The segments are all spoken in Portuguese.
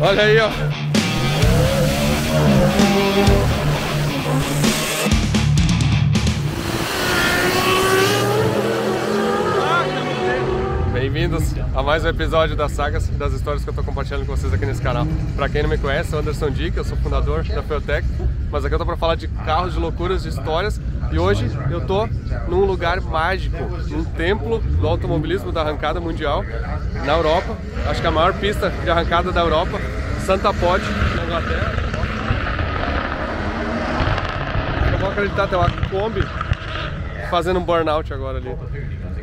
Olha aí, ó. Bem-vindos a mais um episódio das sagas, das histórias que eu tô compartilhando com vocês aqui nesse canal. Pra quem não me conhece, eu sou Anderson Dick, eu sou fundador da Feutec, mas aqui eu tô pra falar de carros, de loucuras, de histórias. E hoje eu tô num lugar mágico, num templo do automobilismo da arrancada mundial, na Europa. Acho que a maior pista de arrancada da Europa, Santa Pod, na Inglaterra. Eu vou acreditar, tem uma Kombi fazendo um burnout agora ali.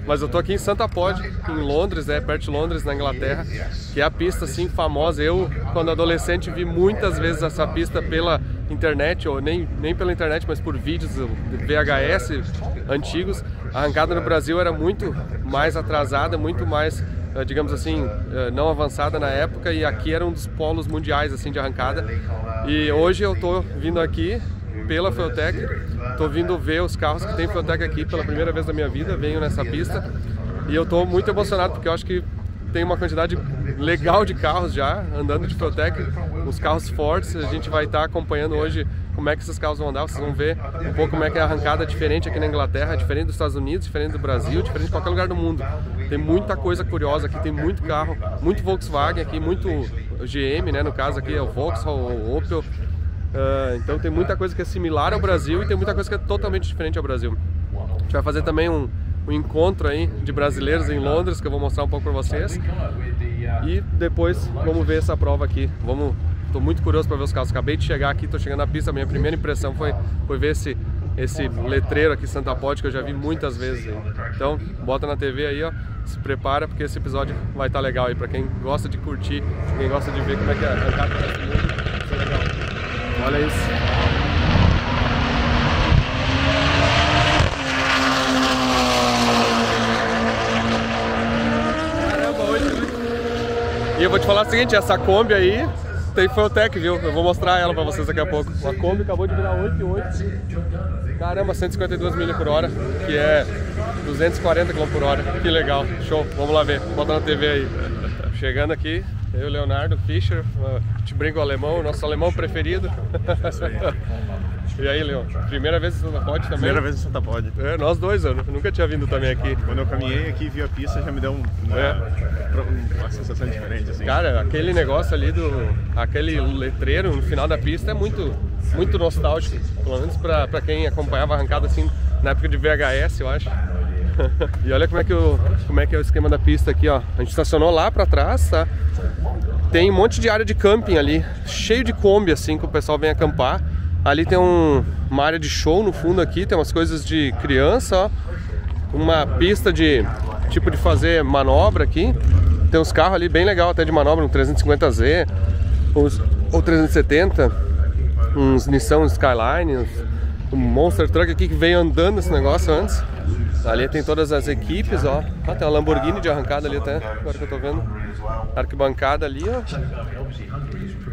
Mas eu tô aqui em Santa Pod, em Londres, perto de Londres, na Inglaterra, que é a pista assim famosa. Eu, quando adolescente, vi muitas vezes essa pista pela internet, ou nem pela internet, mas por vídeos VHS antigos. A arrancada no Brasil era muito mais atrasada, muito mais, digamos assim, não avançada na época, e aqui era um dos polos mundiais assim de arrancada. E hoje eu tô vindo aqui pela Feutec, tô vindo ver os carros que tem Feutec aqui pela primeira vez na minha vida, venho nessa pista e eu tô muito emocionado porque eu acho que tem uma quantidade legal de carros já andando de Feutec, os carros fortes. A gente vai estar acompanhando hoje como é que esses carros vão andar, vocês vão ver um pouco como é que é a arrancada diferente aqui na Inglaterra, diferente dos Estados Unidos, diferente do Brasil, diferente de qualquer lugar do mundo. Tem muita coisa curiosa aqui, tem muito carro, muito Volkswagen aqui, muito GM, né, no caso aqui é o Vauxhall, o Opel. Então tem muita coisa que é similar ao Brasil e tem muita coisa que é totalmente diferente ao Brasil. A gente vai fazer também um encontro aí de brasileiros em Londres, que eu vou mostrar um pouco para vocês. E depois vamos ver essa prova aqui. Tô muito curioso para ver os carros. Acabei de chegar aqui, tô chegando na pista. A minha primeira impressão foi ver esse letreiro aqui, Santa Pod, que eu já vi muitas vezes aí. Então bota na TV aí, ó. Se prepara porque esse episódio vai estar legal aí para quem gosta de curtir, quem gosta de ver como é que é a arrancada desse mundo. Isso é legal. Olha isso. Caramba, hoje. E eu vou te falar o seguinte, essa Kombi aí tem Feutec, viu? Eu vou mostrar ela pra vocês daqui a pouco. A Kombi acabou de virar 8,8. Caramba, 152 milhas por hora, que é 240 km por hora. Que legal, show. Vamos lá ver, bota na TV aí. Chegando aqui, eu, Leonardo Fischer, te brinco alemão, nosso alemão preferido. E aí, Leon, primeira vez em Santa Pod também? Primeira vez em Santa Pod. Nós dois, eu nunca tinha vindo também aqui. Quando eu caminhei aqui e vi a pista, já me deu uma sensação diferente, assim. Cara, aquele negócio ali aquele letreiro no final da pista é muito nostálgico. Pelo menos pra quem acompanhava a arrancada assim, na época de VHS, eu acho. E olha como é que é o esquema da pista aqui, ó. A gente estacionou lá pra trás, tá? Tem um monte de área de camping ali, cheio de Kombi assim, que o pessoal vem acampar. Ali tem uma área de show no fundo aqui, tem umas coisas de criança, ó. Uma pista de tipo de fazer manobra aqui. Tem uns carros ali bem legal até de manobra, um 350Z ou 370, uns Nissan Skyline, um Monster Truck aqui que veio andando esse negócio antes. Ali tem todas as equipes, ó. Tem uma Lamborghini de arrancada ali até, agora que eu tô vendo. Arquibancada ali, ó.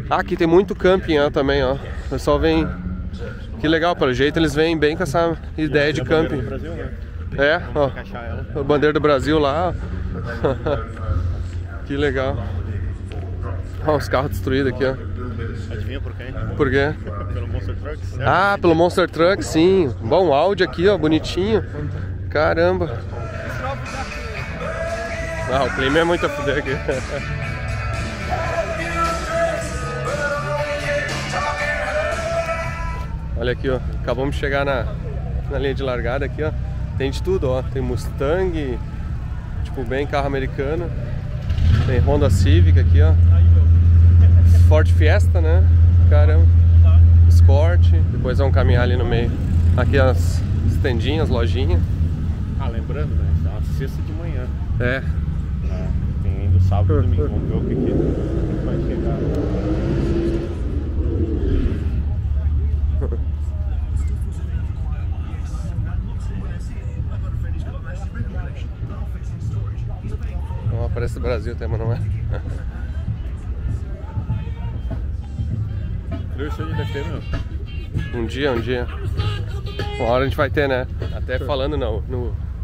Aqui tem muito camping, ó, também, ó. O pessoal vem... Que legal, pelo jeito eles vêm bem com essa ideia de camping. Ó. A bandeira do Brasil lá, ó. Que legal. Ó, os carros destruídos aqui, ó. Adivinha por quem? Por quê? Pelo Monster Truck, certo? Ah, pelo Monster Truck, sim. Bom, Audi aqui, ó, bonitinho. Caramba. Ah, o clima é muito a fuder aqui. Olha aqui, ó. Acabamos de chegar na linha de largada aqui, ó. Tem de tudo, ó. Tem Mustang, tipo, bem carro americano. Tem Honda Civic aqui, ó. Ford Fiesta, né? Caramba. Escort. Depois vamos caminhar ali no meio. Aqui as tendinhas, lojinha. Ah, lembrando, né? É uma sexta de manhã. Tem ainda sábado e domingo. Vamos ver o que vai chegar. Não aparece o Brasil até, mas não é. Frio isso aí deve ter, meu. Um dia. Uma hora a gente vai ter, né? Até falando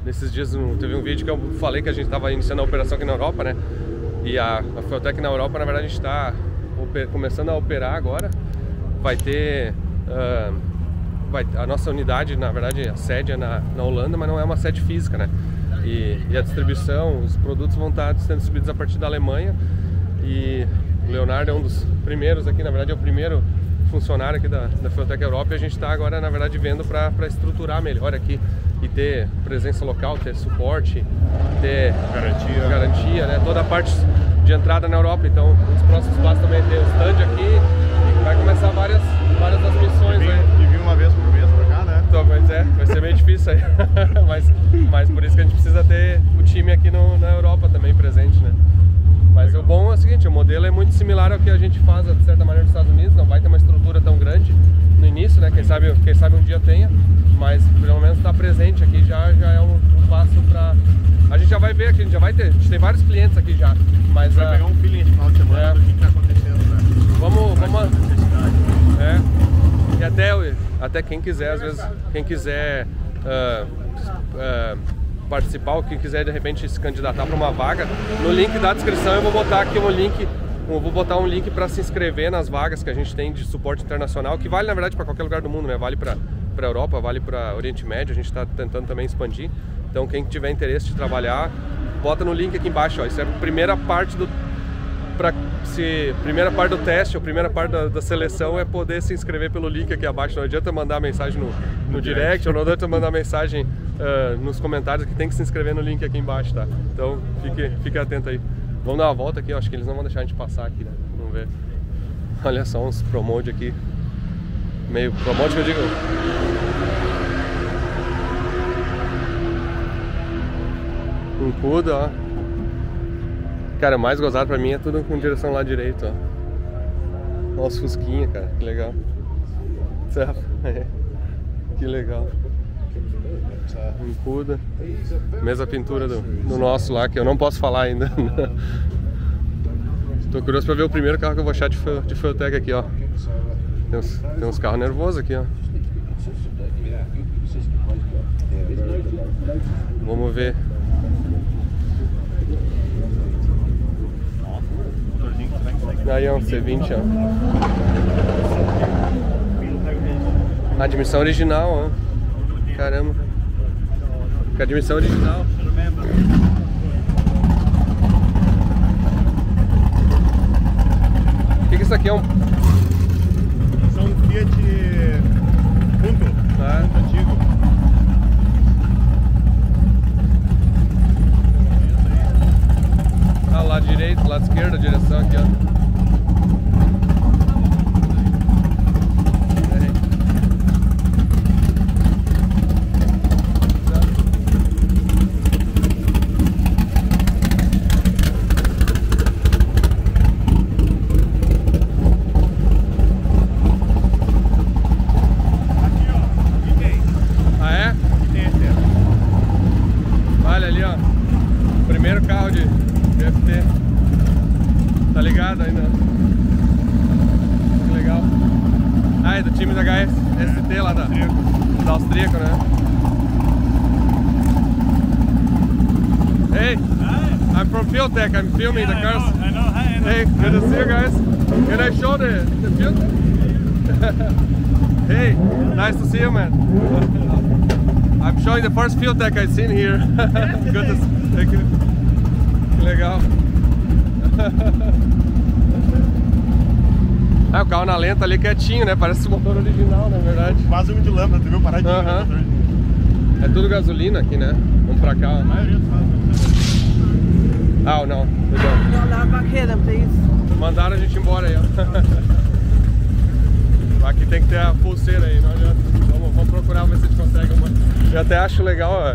nesses dias, teve um vídeo que eu falei que a gente estava iniciando a operação aqui na Europa, né? E a Feutec na Europa, na verdade, a gente está começando a operar agora. Vai ter... a nossa unidade, na verdade, a sede é na Holanda, mas não é uma sede física, né? E a distribuição, os produtos vão estar sendo distribuídos a partir da Alemanha. E o Leonardo é um dos primeiros aqui, na verdade é o primeiro funcionário aqui da Fueltech Europa, e a gente está agora, na verdade, vendo para estruturar melhor aqui e ter presença local, ter suporte, ter garantia, né? Toda a parte de entrada na Europa. Então, um dos próximos passos também é ter o stand aqui e vai começar várias das missões aí. E vir uma vez por mês pra cá, né? Então, pois é, vai ser meio difícil aí, mas por isso que a gente precisa ter o time aqui na Europa também presente, né? Mas o bom é o seguinte, o modelo é muito similar ao que a gente faz, de certa maneira, nos Estados Unidos. Não vai ter uma estrutura tão grande no início, né? Quem sabe um dia tenha, mas pelo menos estar presente aqui já é um passo para... A gente já vai ver aqui, a gente tem vários clientes aqui já, mas... Vai pegar um feeling esse final de semana do que está acontecendo, né? Vamos... E até quem quiser, às vezes, quem quiser participar, ou quem quiser de repente se candidatar para uma vaga, no link da descrição eu vou botar aqui um link para se inscrever nas vagas que a gente tem de suporte internacional, que vale na verdade para qualquer lugar do mundo, né? Vale para Europa, vale para Oriente Médio, a gente está tentando também expandir. Então quem tiver interesse de trabalhar, bota no link aqui embaixo, ó. Isso é a primeira parte do teste, a primeira parte da seleção é poder se inscrever pelo link aqui abaixo. Não adianta mandar mensagem no direct, ou não adianta mandar mensagem nos comentários, que tem que se inscrever no link aqui embaixo, tá? Então fique atento aí. Vamos dar uma volta aqui, eu acho que eles não vão deixar a gente passar aqui, né? Vamos ver. Olha só uns Promode aqui. Meio Promode que eu digo. Um Cuda, ó. Cara, o mais gozado pra mim é tudo com direção lá direito, ó. Olha os fusquinha, cara, que legal. Que legal. Um Cuda. Mesma pintura do nosso lá, que eu não posso falar ainda. Tô curioso pra ver o primeiro carro que eu vou achar de Fueltech aqui, ó. Tem uns carros nervosos aqui, ó. Vamos ver. Aí é um C20, ó. A admissão original, ó. Caramba. Com a admissão original. O que isso aqui é? São um Fiat Punto, antigo. Ah, lado direito, lado esquerdo, a direção aqui, ó. Tá ligado ainda? Que legal. Ah, é do time da HST lá da austríaco, né? Hey, I'm from Fueltech. I'm filming the cars. I know. Hey, good to see you guys. Can I show the Fueltech? Hey, nice to see you, man. I'm showing the first Fueltech I've seen here. Good to see. Thank you. Que legal. O carro na lenta ali quietinho, né? Parece o motor original, na verdade. Quase um de lâmpada, tu viu? Paradinho. É tudo gasolina aqui, né? Vamos pra cá. A maioria dos carros. Ah, não. Mandaram a gente embora aí, ó. Aqui tem que ter a pulseira aí, não adianta. Vamos procurar ver se a gente consegue uma. Eu até acho legal, ó,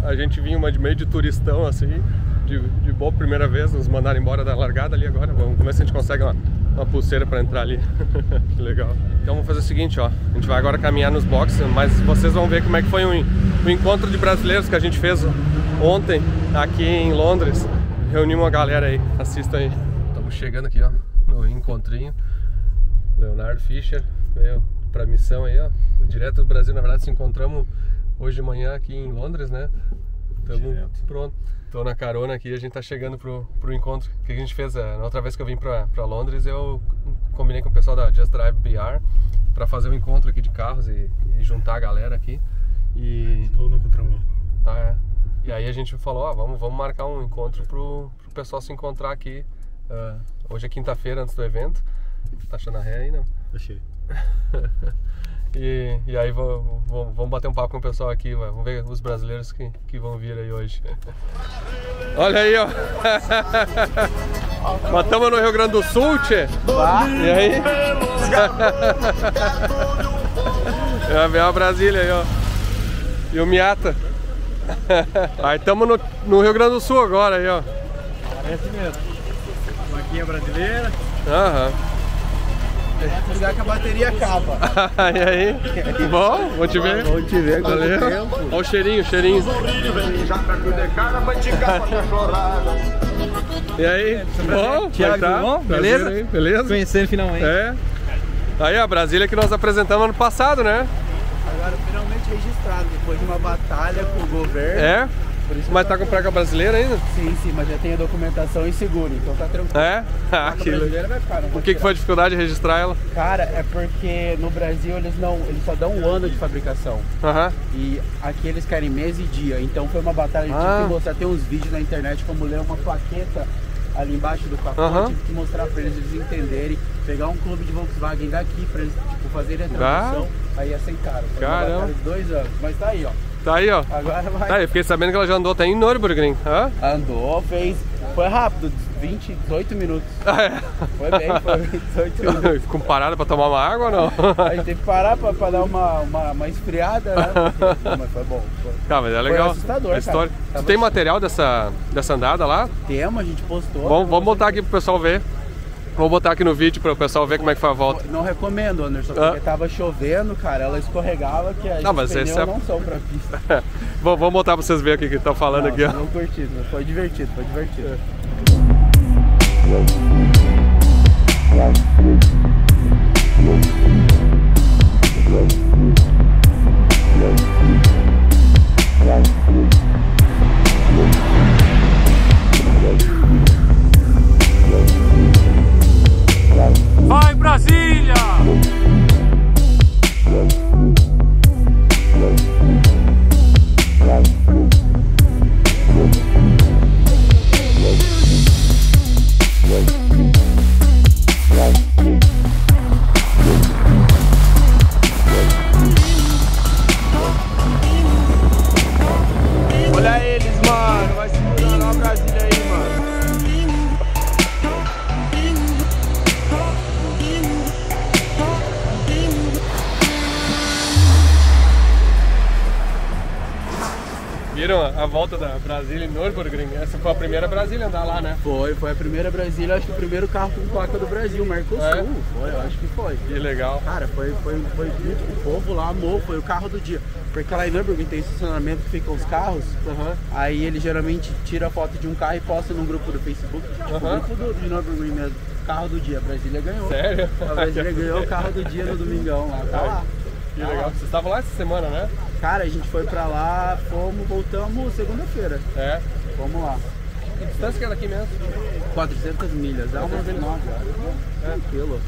a gente vinha meio de turistão assim. De boa, primeira vez, nos mandaram embora da largada ali agora. Vamos ver se a gente consegue uma pulseira para entrar ali. Que legal. Então vamos fazer o seguinte, ó. A gente vai agora caminhar nos boxes, mas vocês vão ver como é que foi o encontro de brasileiros que a gente fez ontem aqui em Londres. Reunimos uma galera aí, assistam aí. Estamos chegando aqui, ó, no encontrinho. Leonardo Fischer veio pra missão aí, ó. Direto do Brasil, na verdade, se encontramos hoje de manhã aqui em Londres, né? Tamo pronto. Tô na carona aqui, a gente tá chegando pro encontro. O que a gente fez? Na outra vez que eu vim pra Londres, eu combinei com o pessoal da Just Drive BR pra fazer um encontro aqui de carros e juntar a galera aqui. Estou na contramão. E aí a gente falou, vamos marcar um encontro pro pessoal se encontrar aqui. Hoje é quinta-feira antes do evento. Tá achando a ré aí, não? Achei. E aí vamos bater um papo com o pessoal aqui, vamos ver os brasileiros que vão vir aí hoje. Olha aí, ó. Mas estamos no Rio Grande do Sul, tchê. E aí? Vem a Brasília aí, ó. E o Miata. Aí estamos no Rio Grande do Sul agora aí, ó. Parece mesmo. Plaquinha brasileira. Esse lugar que a bateria acaba. E aí? Bom, vou te ver. Vou te ver. Valeu. Olha o cheirinho, E aí? Bom, Thiago, tá? bom? Beleza? Beleza? Beleza? Conhecendo finalmente. Aí a Brasília que nós apresentamos ano passado, né? Agora finalmente registrado, depois de uma batalha com o governo. Mas tá com placa brasileira ainda? Sim, mas já tem a documentação e seguro, então tá tranquilo. Que brasileira vai ficar, o que foi a dificuldade de registrar ela? Cara, é porque no Brasil eles só dão um ano de fabricação. E aqui eles querem mês e dia, então foi uma batalha, a gente tive que mostrar, tem uns vídeos na internet como ler uma plaqueta ali embaixo do capô, tive que mostrar pra eles entenderem, pegar um clube de Volkswagen daqui pra eles fazerem a tradução, aí aceitaram. Foi uma batalha de 2 anos, mas tá aí, ó. Tá aí, ó. Agora vai. Tá aí, fiquei sabendo que ela já andou até em Nürburgring. Andou, foi rápido, 18 minutos. Foi bem, foi 18 minutos. Ficou parada pra tomar uma água ou não? A gente teve que parar pra dar uma esfriada, né? Mas foi bom. Mas é legal. Foi assustador, história. Tu tem material dessa andada lá? Temos, a gente postou. Vamos botar aqui pro pessoal ver. Vou botar aqui no vídeo para o pessoal ver como é que foi a volta. Não recomendo, Anderson, porque tava chovendo, cara, ela escorregava que os pneus não são pra pista. Vamos botar para vocês verem o que estão falando aqui. Não curti, foi divertido, Vai Brasília! Olha eles, mano, vai segurando a Brasília aí, mano. Viram a volta da Brasília em Nürburgring? Essa foi a primeira Brasília a andar lá, né? Foi a primeira Brasília, acho que o primeiro carro com placa do Brasil, Mercosul. Foi, eu acho que foi. Que legal. Cara, foi muito, o povo lá amou, foi o carro do dia. Porque lá em Nürburgring tem estacionamento que ficam os carros, aí ele geralmente tira a foto de um carro e posta num grupo do Facebook, tipo, grupo de Nürburgring mesmo, carro do dia, a Brasília ganhou. Sério? A Brasília ganhou o carro do dia no domingão lá, tá lá. Que legal. Vocês estavam lá essa semana, né? Cara, a gente foi pra lá, voltamos segunda-feira. Vamos lá. Que distância que é daqui mesmo? 400 milhas, dá umas 9 horas. Tranquilo.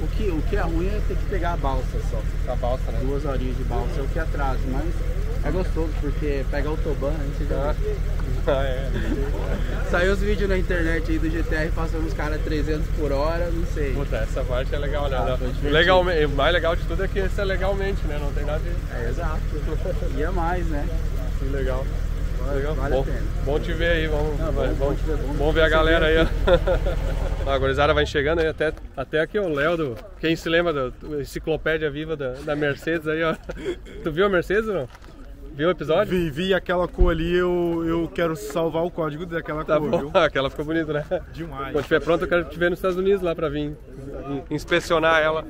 O que é ruim é ter que pegar a balsa só. A balsa, né? 2 horinhas de balsa é o que atrasa, mas é gostoso porque pega autobahn, aí você já Saiu os vídeos na internet aí do GTR passando os caras 300 por hora, não sei. Puta, essa parte é legal, né? O mais legal de tudo é que esse é legalmente, né? Não tem nada de... exato. E é mais, né? Que legal. Legal. Vale a pena. Bom te ver aí, vamos ver a galera aí, ó. A gurizada vai chegando aí, até aqui o Léo, quem se lembra da enciclopédia viva da Mercedes aí, ó. Tu viu a Mercedes ou não? Viu o episódio? Vi aquela cor ali, eu quero salvar o código daquela cor, viu? Aquela ficou bonita, né? Demais. Quando estiver pronto, eu quero te ver nos Estados Unidos lá pra vir inspecionar ela.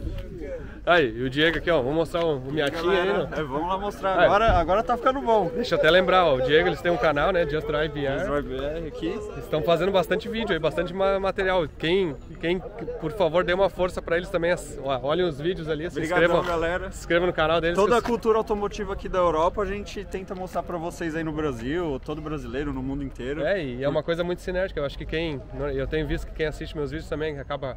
Aí, e o Diego aqui, ó, vamos mostrar o Miatinho aí, né? Vamos lá mostrar, agora tá ficando bom. Deixa eu até lembrar, ó, o Diego, eles têm um canal, né, Just Drive VR. Just Drive VR aqui. Eles estão fazendo bastante vídeo aí, bastante material. Quem, por favor, dê uma força pra eles também, olhem os vídeos ali, se inscrevam, galera. Se inscrevam no canal deles. Toda a cultura automotiva aqui da Europa a gente tenta mostrar pra vocês aí no Brasil, todo brasileiro, no mundo inteiro. E é uma coisa muito sinérgica, eu acho que eu tenho visto que quem assiste meus vídeos também acaba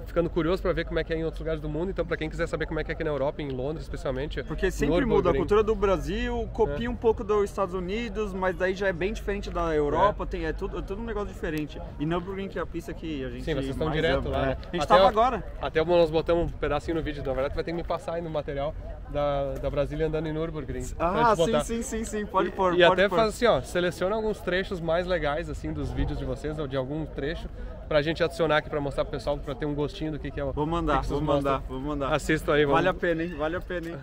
ficando curioso para ver como é que é em outros lugares do mundo, então para quem quiser saber como é que é aqui na Europa, em Londres especialmente. Porque sempre muda, a cultura do Brasil copia um pouco dos Estados Unidos, mas daí já é bem diferente da Europa, é tudo um negócio diferente. E Nürburgring, que é a pista que a gente... Sim, vocês estão direto lá, né? A gente tava agora. Até nós botamos um pedacinho no vídeo, na verdade vai ter que me passar aí no material da Brasília andando em Nürburgring. Sim, pode pôr. E até faz assim, ó, seleciona alguns trechos mais legais assim dos vídeos de vocês, ou de algum trecho, pra gente adicionar aqui pra mostrar pro pessoal, pra ter um gostinho do que é o... Vou mandar. Assista aí, vamos. Vale a pena, hein? Vale a pena, hein?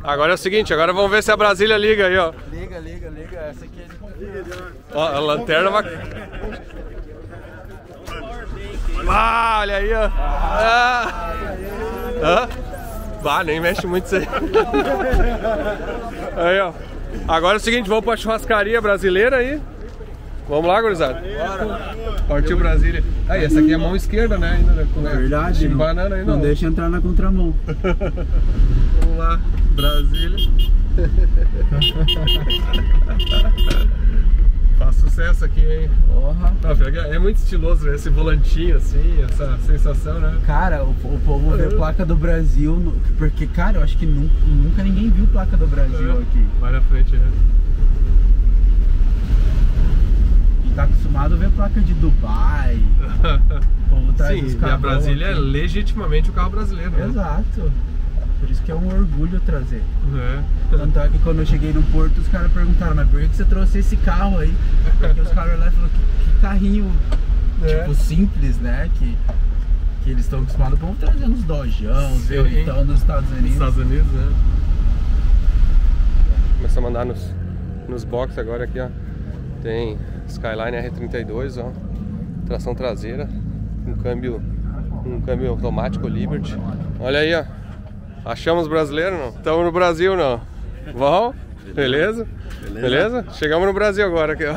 Agora é o seguinte, agora vamos ver se a Brasília liga aí, ó. Liga. Essa aqui é... Ó, a lanterna vai... Ah, olha aí, ó. Nem mexe muito isso aí. Aí, ó. Agora é o seguinte, vamos pra churrascaria brasileira aí. Vamos lá, gurizada? Partiu Brasília. Aí, essa aqui é a mão esquerda, né? Ainda, né? Verdade, banana aí, não deixa entrar na contramão. Vamos lá, Brasília. Faz sucesso aqui, hein? Porra. É muito estiloso esse volantinho assim, essa sensação, né? Cara, o povo vê placa do Brasil, porque, cara, eu acho que nunca ninguém viu placa do Brasil aqui. Vai na frente, né? Tá acostumado a ver placa de Dubai. O povo traz os e a Brasília aqui. É legitimamente o carro brasileiro, né? Exato. Por isso que é um orgulho trazer. Tanto é que quando eu cheguei no porto, os caras perguntaram, mas por que você trouxe esse carro aí? Porque os caras lá falaram que carrinho tipo simples, né? Que eles estão acostumados com trazer uns Dojão, uns V8 nos Estados Unidos. Estados Unidos, né? Começamos a andar nos boxes agora aqui, ó. Tem Skyline R32, ó, tração traseira, um câmbio automático Liberty. Olha aí, ó, achamos brasileiro, não? Estamos no Brasil, não? Bom, beleza? Chegamos no Brasil agora aqui, ó.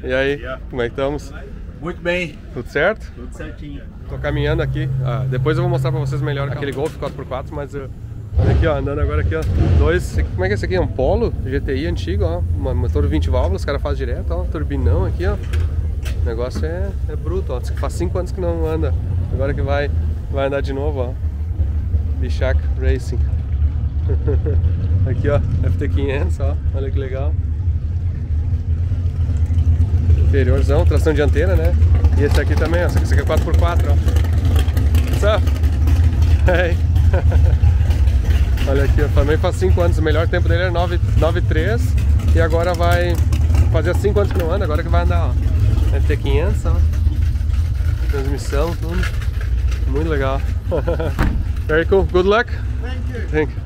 E aí, como é que estamos? Muito bem. Tudo certo? Tudo certinho. Tô caminhando aqui, depois eu vou mostrar pra vocês melhor aquele Golf 4x4, mas olha aqui, ó, andando agora aqui, ó, como é que é esse aqui? É um Polo GTI antigo, ó, motor 20 válvulas, os caras fazem direto, ó, turbinão aqui, ó. O negócio é bruto, ó, faz 5 anos que não anda, agora que vai andar de novo, ó. Bichak Racing. Aqui, ó, FT500, ó, olha que legal. Interiorzão, tração dianteira, né? E esse aqui também, ó, esse aqui é 4x4, ó. What's up? Hey. Olha aqui, também faz 5 anos, o melhor tempo dele é 9.3 e agora vai fazer 5 anos que não anda, agora que vai andar, ó. FT500, ó. Transmissão, tudo. Muito legal. Very cool. Good luck. Thank you.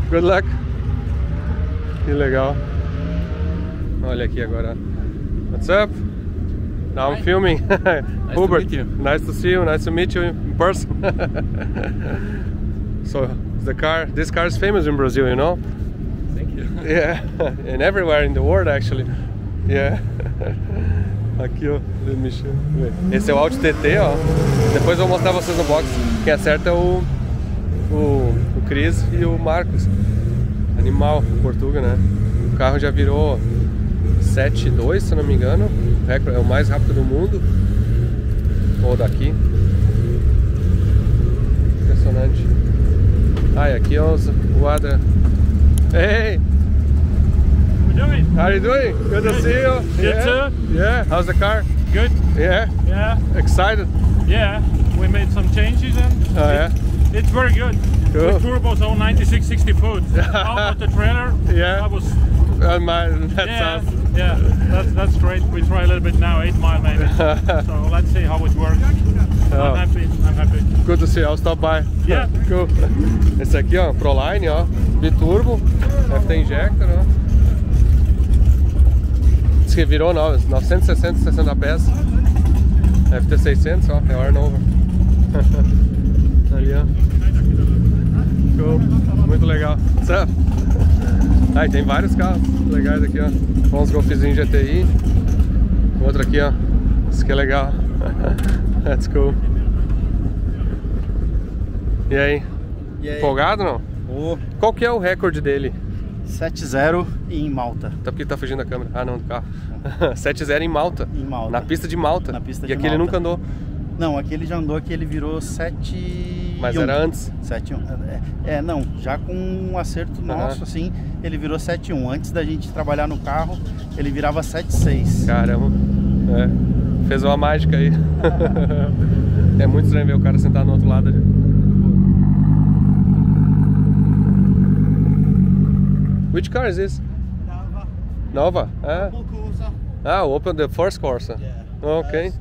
Good luck. Que legal. Olha aqui agora. What's up? Now I'm filming. Hubert, nice to see you. Nice to meet you in person. So this car is famous in Brazil, you know? Thank you. Yeah, and everywhere in the world actually. Yeah. Aqui, ó. Esse é o Audi TT, ó. Depois eu vou mostrar vocês no box. Quem acerta é o Cris e o Marcos. Animal, Portuga, né? O carro já virou 7.2, se eu não me engano. É o mais rápido do mundo. Ou daqui. Impressionante. Ah, e aqui é os Guarda. Hey! How are you doing? Good to see you. Good too. Yeah. How's the car? Good. Yeah. Yeah. Excited? Yeah. We made some changes and it's very good. Cool. The turbo's all 96-60 foot. How about the trailer? Yeah. That was. That's awesome. Yeah. That's great. We try a little bit now, 8 mile maybe. So let's see how it works. I'm happy. Good to see you. I'll stop by. Yeah. Cool. Esse aqui, ó, Proline, ó, biturbo, FT injector, ó. Diz que virou 960 pés. FT 600, ó, é o Arnover. Ali, ó. Cool. Muito legal. What's up? Tem vários carros legais aqui, ó. Uns Golfzinho GTI. Outro aqui, ó. Esse aqui é legal. That's cool. E aí? Empolgado ou não? Qual que é o recorde dele? 7-0 em Malta. Tá porque tá fugindo da câmera. Ah, não, do carro. 7-0 em Malta. Em Malta. Na pista de Malta. Na pista de aqui Malta. Ele nunca andou. Não, aqui ele já andou, aqui ele virou 7-1. Mas era antes? 7-1. Não, já com um acerto nosso, assim, ele virou 7-1. Antes da gente trabalhar no carro, ele virava 7-6. Caramba. Fez uma mágica aí. É muito estranho ver o cara sentado no outro lado ali. Which car is this? Nova. Open the first Corsa. Yeah. Okay.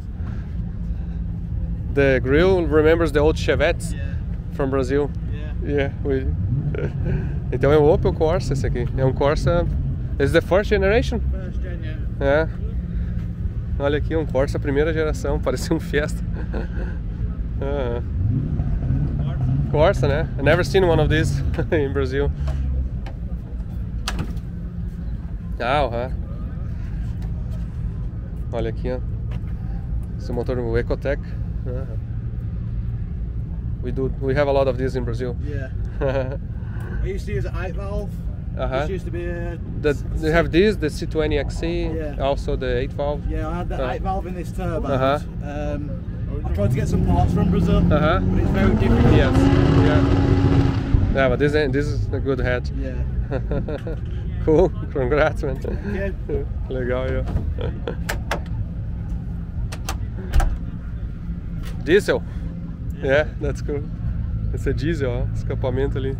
The grill remembers the old Chevettes from Brazil. Yeah. Então é um Opel Corsa esse aqui. É um Corsa. Is the first generation? First gen, yeah. Olha aqui, um Corsa primeira geração. Parecia um Fiesta. Corsa, né? I never seen one of these in Brazil. Olha aqui, ó. Esse motor o Ecotec. We have a lot of these in Brazil. Yeah. I used to use an 8-valve. This used to be a... They have these, the C20XC, Yeah. also the 8-valve. Yeah, I had the 8-valve in this turbo. Uh-huh. I tried to get some parts from Brazil, but it's very difficult. Yes. Yeah, but this is a good head. Yeah. Cool, congrats, man. Yeah. Legal, yeah. Diesel? Yeah, that's cool. Esse é diesel, ó, escapamento ali.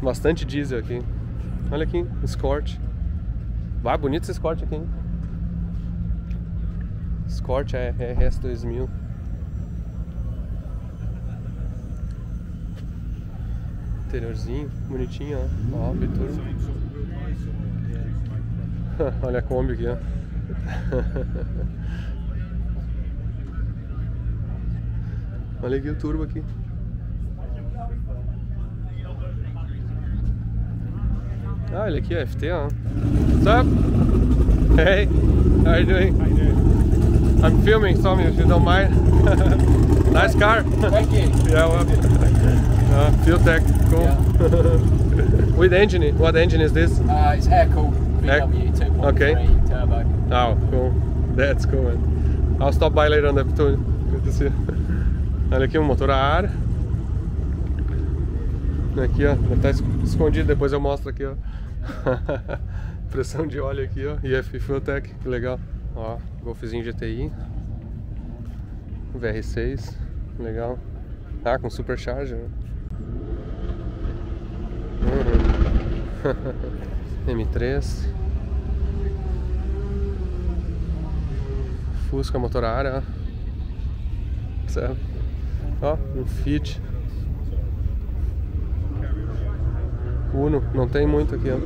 Bastante diesel aqui. Olha aqui, Escort. Vai, bonito esse Escort aqui, hein? Escort é RS 2000. Interiorzinho, bonitinho, ó. Ó, biturbo. Olha a Kombi aqui, ó. Olha aqui o turbo aqui. Ah, ele aqui é FT, ó. What's up? Hey, how are you doing? How you doing? I'm filming some, if you don't mind. Nice car. Thank you. Yeah, well, Fuel Tech, cool. Yeah. With engine, what engine is this? It's air-cooled VW 2.3 Okay. turbo. Oh, cool. That's cool, man. I'll stop by later on the too. Good to see you. Olha aqui um motor a ar. Aqui, ó, tá escondido, depois eu mostro aqui, ó. Pressão de óleo aqui, ó. IF Fuel Tech, que legal. Ó, Golfzinho GTI. VR6, legal. Ah, com supercharger. M3. Fusca motor a ar, ó. Certo. Ó, um Fit. Uno, não tem muito aqui, ó.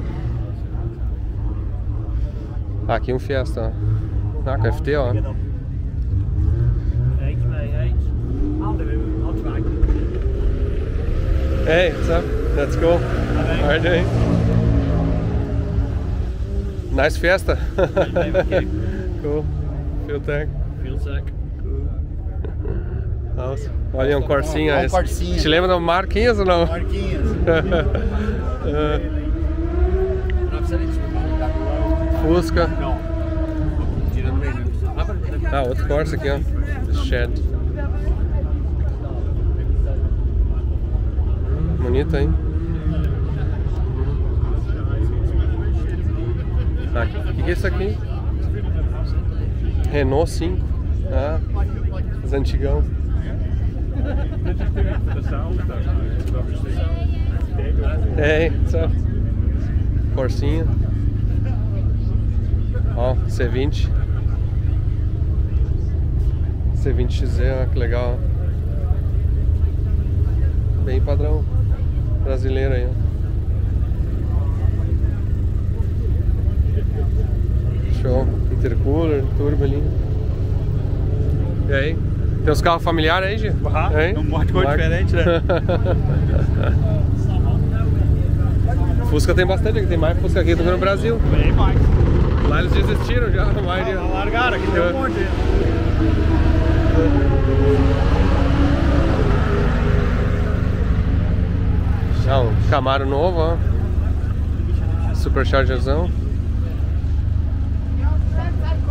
Ah, aqui um Fiesta, ó. Ah, com FT, ó. Hey, what's up? That's cool. How are you doing? Nice fiesta. Cool. Fuel tank. Fuel tank. Nossa, olha um Corsinha. Um Corsinha. Te lembra do Marquinhos ou não? Marquinhos. Fusca. Ah, outro Corsa aqui, ó. Shed. Bonito, hein? Ah, o que é isso aqui? Renault 5. Ah, os antigão. É, só. Corsinha. Ó, C20. C20XE, ó, que legal. Bem padrão brasileiro aí, ó. Show. Intercooler, turbo ali. E aí? Tem uns carros familiares aí, Gi? Um monte de coisa diferente, né? Fusca tem bastante aqui, tem mais Fusca aqui do que no Brasil. Bem mais. Lá eles desistiram já, a maioria. Largaram, aqui tem um monte. Já um Camaro novo, ó. Superchargerzão.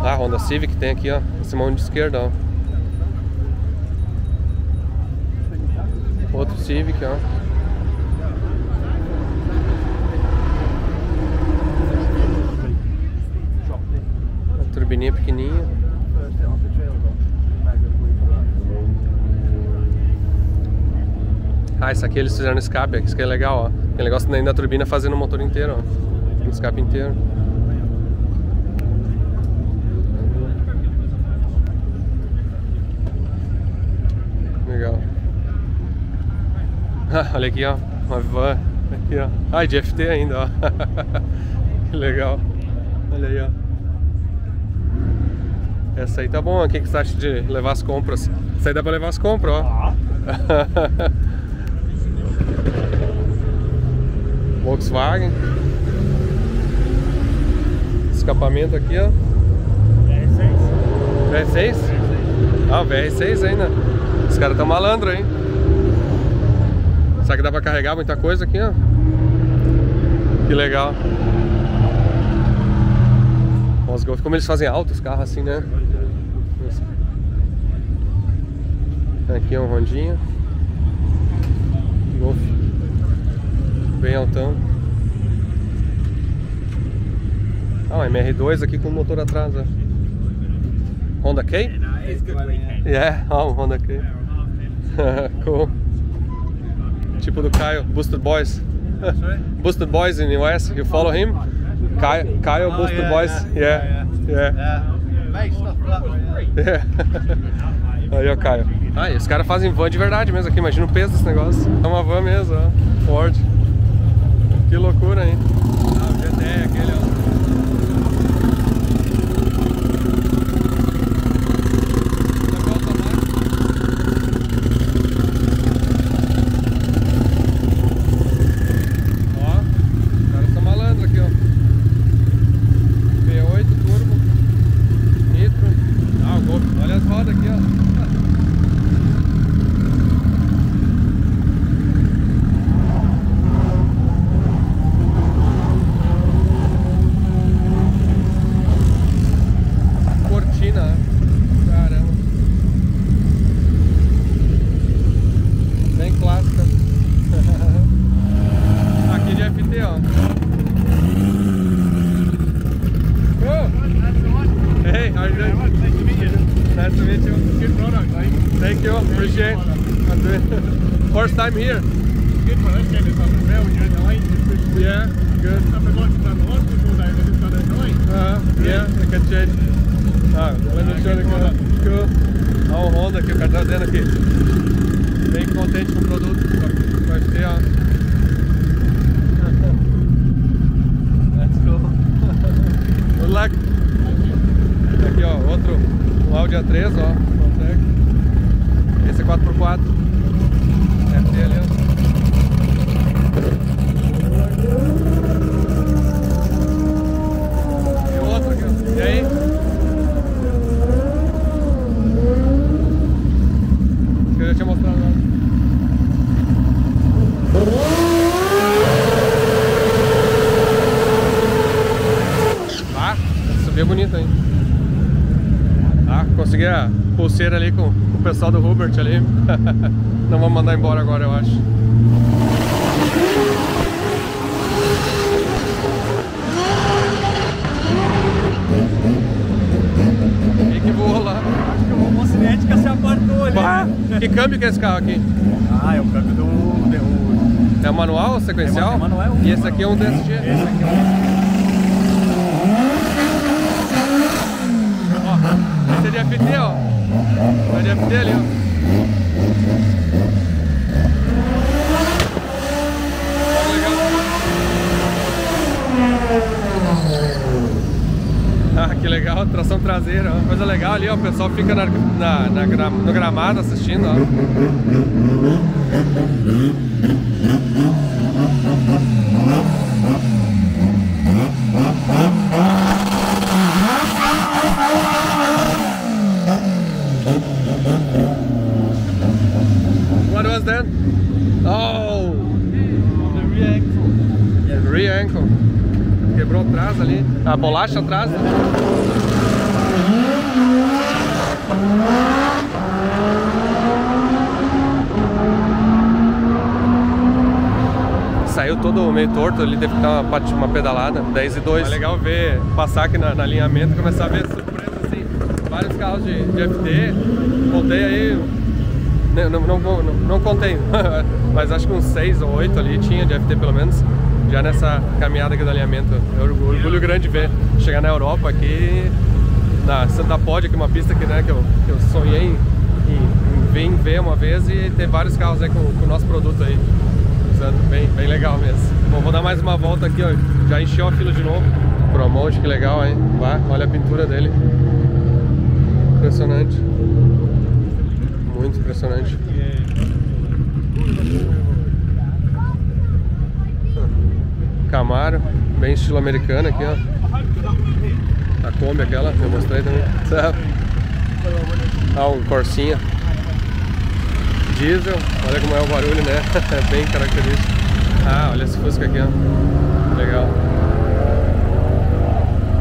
Ah, Honda Civic tem aqui, ó. Esse mão de esquerda, ó. Outro Civic, ó. Uma turbininha pequenininha. Ah, isso aqui eles fizeram no escape, isso aqui é legal, ó. Tem negócio da turbina fazendo o motor inteiro, ó. No escape inteiro. Legal. Olha aqui, ó. Uma van. Aqui, ó. Ah, de FT ainda, ó. Que legal. Olha aí, ó. Essa aí tá bom. O que você acha de levar as compras? Essa aí dá pra levar as compras, ó. Volkswagen. Escapamento aqui, ó. VR6? Ah, o VR6 ainda. Os caras tão malandro, hein? Será que dá pra carregar muita coisa aqui, ó? Que legal. Os Golf, como eles fazem alto os carros assim, né? Aqui é um Rondinha. Golf. Bem altão. Ah, um MR2 aqui com o motor atrás, ó. Honda K? Yeah, oh, Honda K. Cool. Tipo do Kyle, Boosted Boys. Boosted Boys in the US, you follow him? Kyle Boosted Boys, yeah. Aí, ó, Kyle. Ah, e os caras fazem van de verdade mesmo aqui, imagina o peso desse negócio. É uma van mesmo, ó. Ford. Que loucura, hein? Ah, o GTE, aquele, ó. First time here. Good for this kind of stuff as well when you're in the line. Yeah, good. I forgot to turn the horse control down, I just got it in the line. Yeah, I can change. Ah, let me show you. Cool. Olha o Honda que o cara tá dando aqui. Bem contente com o produto. Vai ter, ó. Let's go. Good luck. Aqui, ó, outro. Um Audi A3, ó. Esse é 4x4. FT ali, ó. consegui a pulseira ali com o pessoal do Hubert ali. Não vamos mandar embora agora, eu acho. E que voou lá. Acho que uma cinética se apartou ali. Que câmbio que é esse carro aqui? Ah, é o câmbio do... É o manual ou sequencial? É manual. E esse aqui é um DSG? Esse aqui é um... Ó, esse é de FT, ó. É de FT ali, ó. Ah, que legal, tração traseira, uma coisa legal ali, ó, o pessoal fica no gramado assistindo, ó. What was that? Oh! The rear ankle. Yeah, rear ankle. Quebrou atrás ali, a bolacha atrás, né? Saiu todo meio torto, ele teve que dar uma pedalada, 10 e 2. É legal ver, passar aqui no alinhamento e começar a ver surpresa assim, vários carros de FT. Voltei aí, não contei, mas acho que uns 6 ou 8 ali tinha de FT pelo menos. Já nessa caminhada aqui do alinhamento, é um orgulho grande ver chegar na Europa aqui, na Santa Pod, aqui uma pista que, né, que eu sonhei em ver uma vez e ter vários carros aí com o nosso produto aí, usando bem legal mesmo. Bom, vou dar mais uma volta aqui, ó, já encheu a fila de novo, Promonte, que legal, hein, olha a pintura dele, impressionante, muito impressionante. Camaro, bem estilo americano aqui, ó. A Kombi aquela, eu mostrei também. Ah, um Corsinha. Diesel, olha como é o barulho, né? É bem característico. Ah, olha esse Fusca aqui, ó. Legal.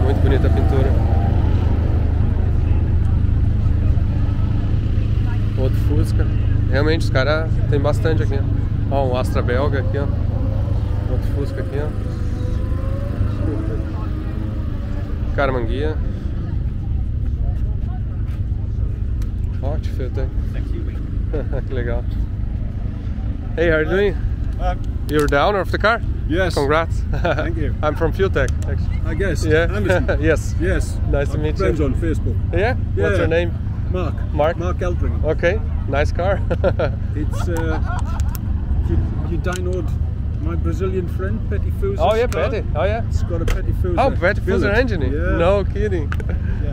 Muito bonita a pintura. Outro Fusca. Realmente os caras tem bastante aqui. Ó, um Astra belga aqui, ó. Outro Fusca aqui, ó. Caramanguia. Ó, que feio tem. Que legal. Hey, how are you doing? You're the owner of the car? Yes. Congrats. Thank you. I'm from Fueltech. I guess. Yeah. Anderson. Yes. Yes. Nice to meet you. Friends on Facebook. Yeah? What's Yeah. your name? Mark. Mark? Mark Eldring. Okay. Nice car. It's you download my Brazilian friend Petty Fuser. Oh yeah, Petty. Oh yeah. It's got a Petty Fuser. Oh, Petty Fuser engine. Yeah. No kidding.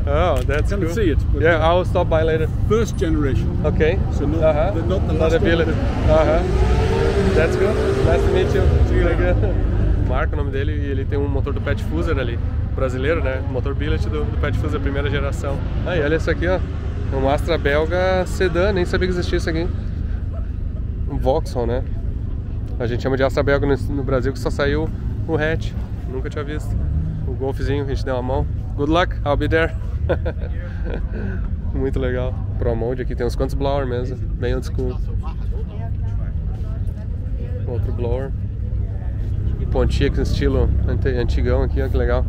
Oh, that's Can't cool. see it, but Yeah, I'll stop by later. First generation. Okay. So not, not the Not last a billet. one. That's good. Nice to meet you. See you again. Marco, o nome dele, e ele tem um motor do Petty Fuser ali, brasileiro, né? Motor billet do Petty Fuser primeira geração. Aí, olha isso aqui, ó. Um Astra belga sedã, nem sabia que existia isso aqui. Um Vauxhall, né? A gente chama de Astra belga no Brasil, que só saiu o hatch. Nunca tinha visto. O Golfzinho, a gente deu uma mão. Good luck, I'll be there. Muito legal. Pro Mode aqui tem uns quantos blower mesmo, bem old school. Outro blower. Pontiac estilo antigão aqui, ó, que legal.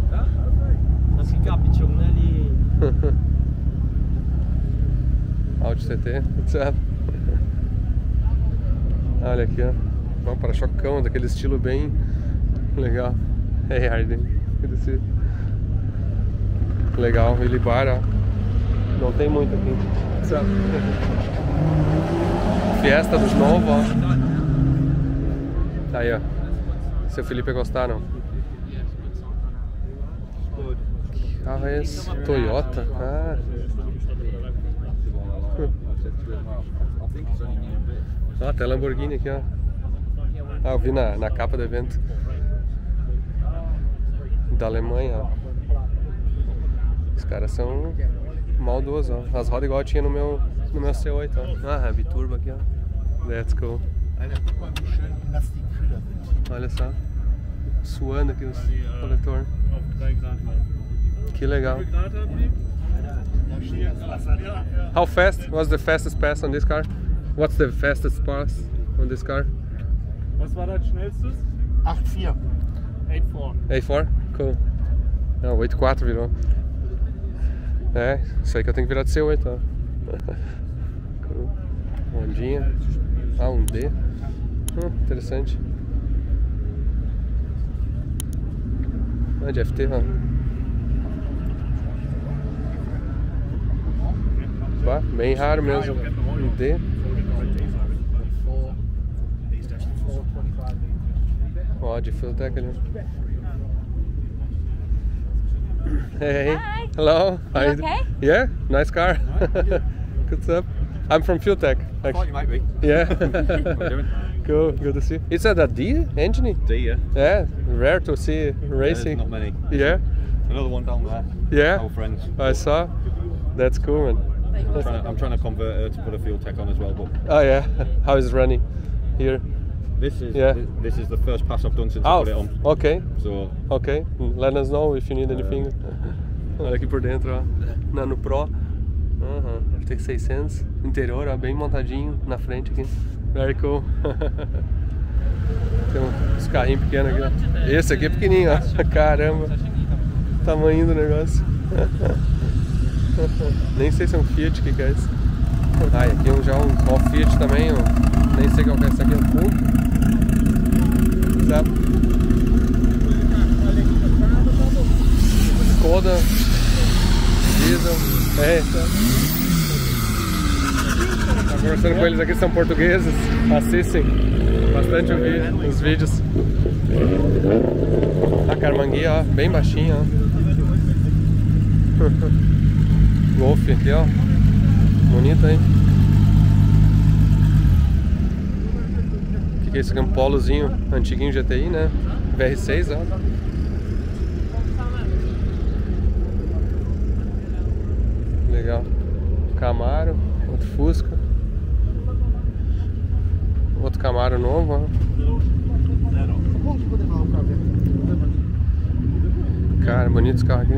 Audi TT, etc. Olha aqui, ó. Vamos para chocão, daquele estilo bem legal. Hey Harden, good to see you. Legal, ele bara. Não tem muito aqui. Fiesta dos novos, ó. Aí, ó. Se o Felipe gostaram. Que carro é esse? Toyota? Ah. Ó, até Lamborghini aqui, ó. Ah, eu vi na capa do evento. Da Alemanha, ó. Os caras são maldosos, ó. As rodas igual eu tinha no meu C8, ó. Ah, biturbo aqui, ó. That's cool. Olha só. Suando aqui os coletor. Que legal. How fast was the fastest pass on this car? What's the fastest pass on this car? Was war das schnellstes? 8,4. 8,4. 8,4? Cool. Não, 8,4 virou. É, isso aí que eu tenho que virar de C8, ó. Cool. Ondinha. Ah, um D. Interessante. Ah, de FT, ó. Bah, bem raro mesmo. Um D. Ó, de Fueltech ali. Hey. Hi. Hello. You okay? Yeah, nice car. What's up? I'm from Fueltech. I thought you might be. Yeah. What are you doing? Cool, good to see you. It's a D engine? D, yeah. Yeah, rare to see racing. There's not many. Yeah, Another one down there. yeah. Old friends. I saw. That's cool, man. I'm trying to convert her to put a Fueltech on as well, but Oh yeah. How is it running here? this is Yeah. this is the first pass I've done since I Oh, put it on. okay. So Ok. Let us know if you need anything. Olha aqui por dentro, ó. No Pro. Deve ter 600. Interior, ó, bem montadinho na frente aqui. Very cool. Tem uns carrinhos pequenos aqui, ó. Esse aqui é pequenininho, ó. Caramba. Tamanho do negócio. Nem sei se é um Fiat, o que é isso. Ah, e aqui já um Fiat também, ó. Nem sei qual que é esse aqui, é o Punto. Sabe? Skoda, diesel, Tá conversando com eles aqui, são portugueses, assistem bastante os vídeos. A Carmanguia, ó, bem baixinha, ó. Golf aqui, ó, bonito, hein? O que é isso aqui? Um polozinho antiguinho GTI, né? VR6, ó. Legal. Camaro, outro Fusca. Outro Camaro novo, ó. Cara, bonito esse carro aqui.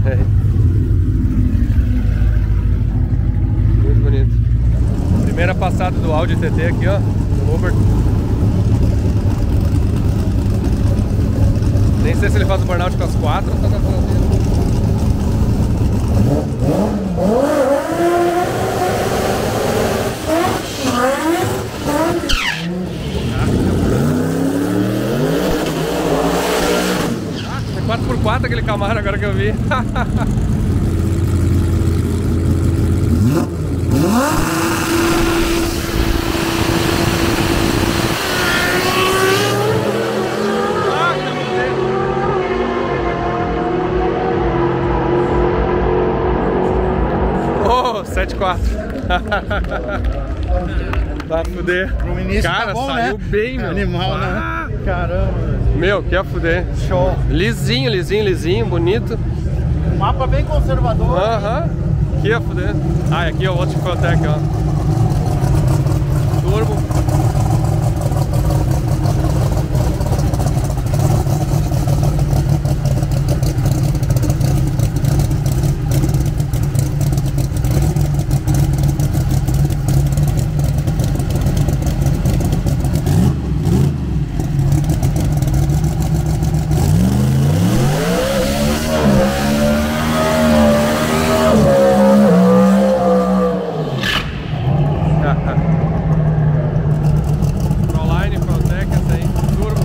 É. Muito bonito. Primeira passada do Audi TT aqui, ó. Do Uber. Nem sei se ele faz o burnout com as 4 ou com a fronteira. É 4x4 aquele Camaro agora que eu vi. Oh, 7.4. Vai fuder. Pro início cara, tá bom, saiu né? bem, meu. Animal, né? Caramba. Meu, que ia fuder. Show. Lisinho, lisinho, lisinho, bonito. Mapa bem conservador. Aham. Que ia fuder. Ah, e aqui é o outro Fueltech, ó. Turbo. Proline, Fueltech, essa aí. Turbo.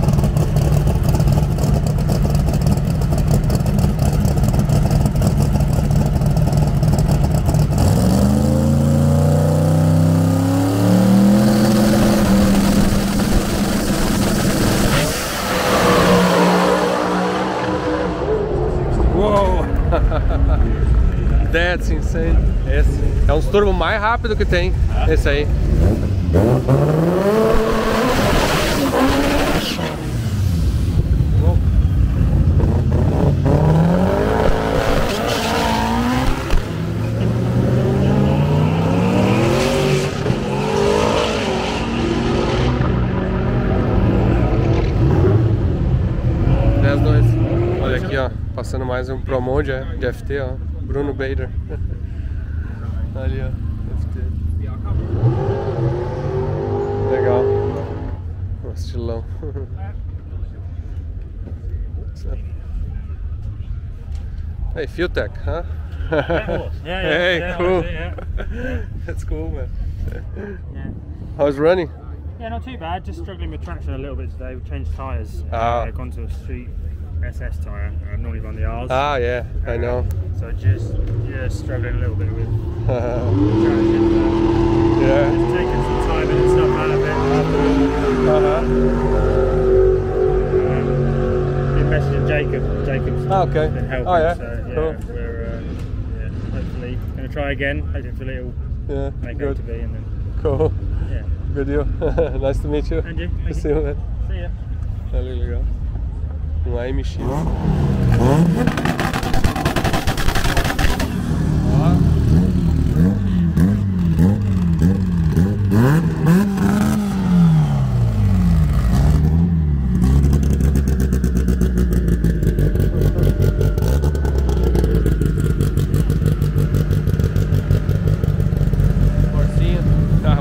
Uou! That's insane. Esse é um turbo mais rápido que tem. Esse aí. Uou. Olha aqui, ó, passando mais um Promode de FT, ó. Bruno Bader. Ali, ó. FT. Legal. Um estilão. Hey, Fueltech, huh? Hey, cool. That's cool, man. How's running? Yeah, not too bad. Just struggling with traction a little bit today. We've changed tyres. Gone to a street SS tyre. I'm normally on the R's. Ah, yeah, I know. So just struggling a little bit with traction. Yeah. Just taking some time and stuff out of it afterwards. Been messaging Jacob. Jacob's been helping. Oh, yeah. So, yeah, cool. We're hopefully going to try again. Hopefully it'll make it to be and then. Cool. Yeah. Good deal. Nice to meet you. And you. See you, man. See ya. Valeu, legal. Um AMX.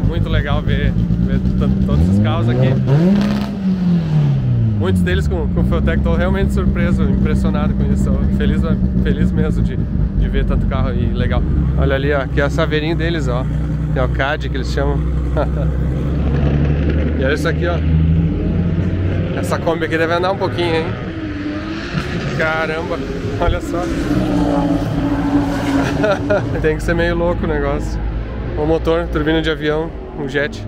Muito legal ver todos esses carros aqui. Muitos deles com o Fueltech. Estou realmente surpreso, impressionado com isso. Feliz mesmo de ver tanto carro aí legal. Olha ali, ó, aqui é o saveirinho deles, ó. É o CAD que eles chamam. E olha isso aqui, ó. Essa Kombi aqui deve andar um pouquinho, hein? Caramba, olha só. Tem que ser meio louco o negócio. O motor, turbina de avião, um jet.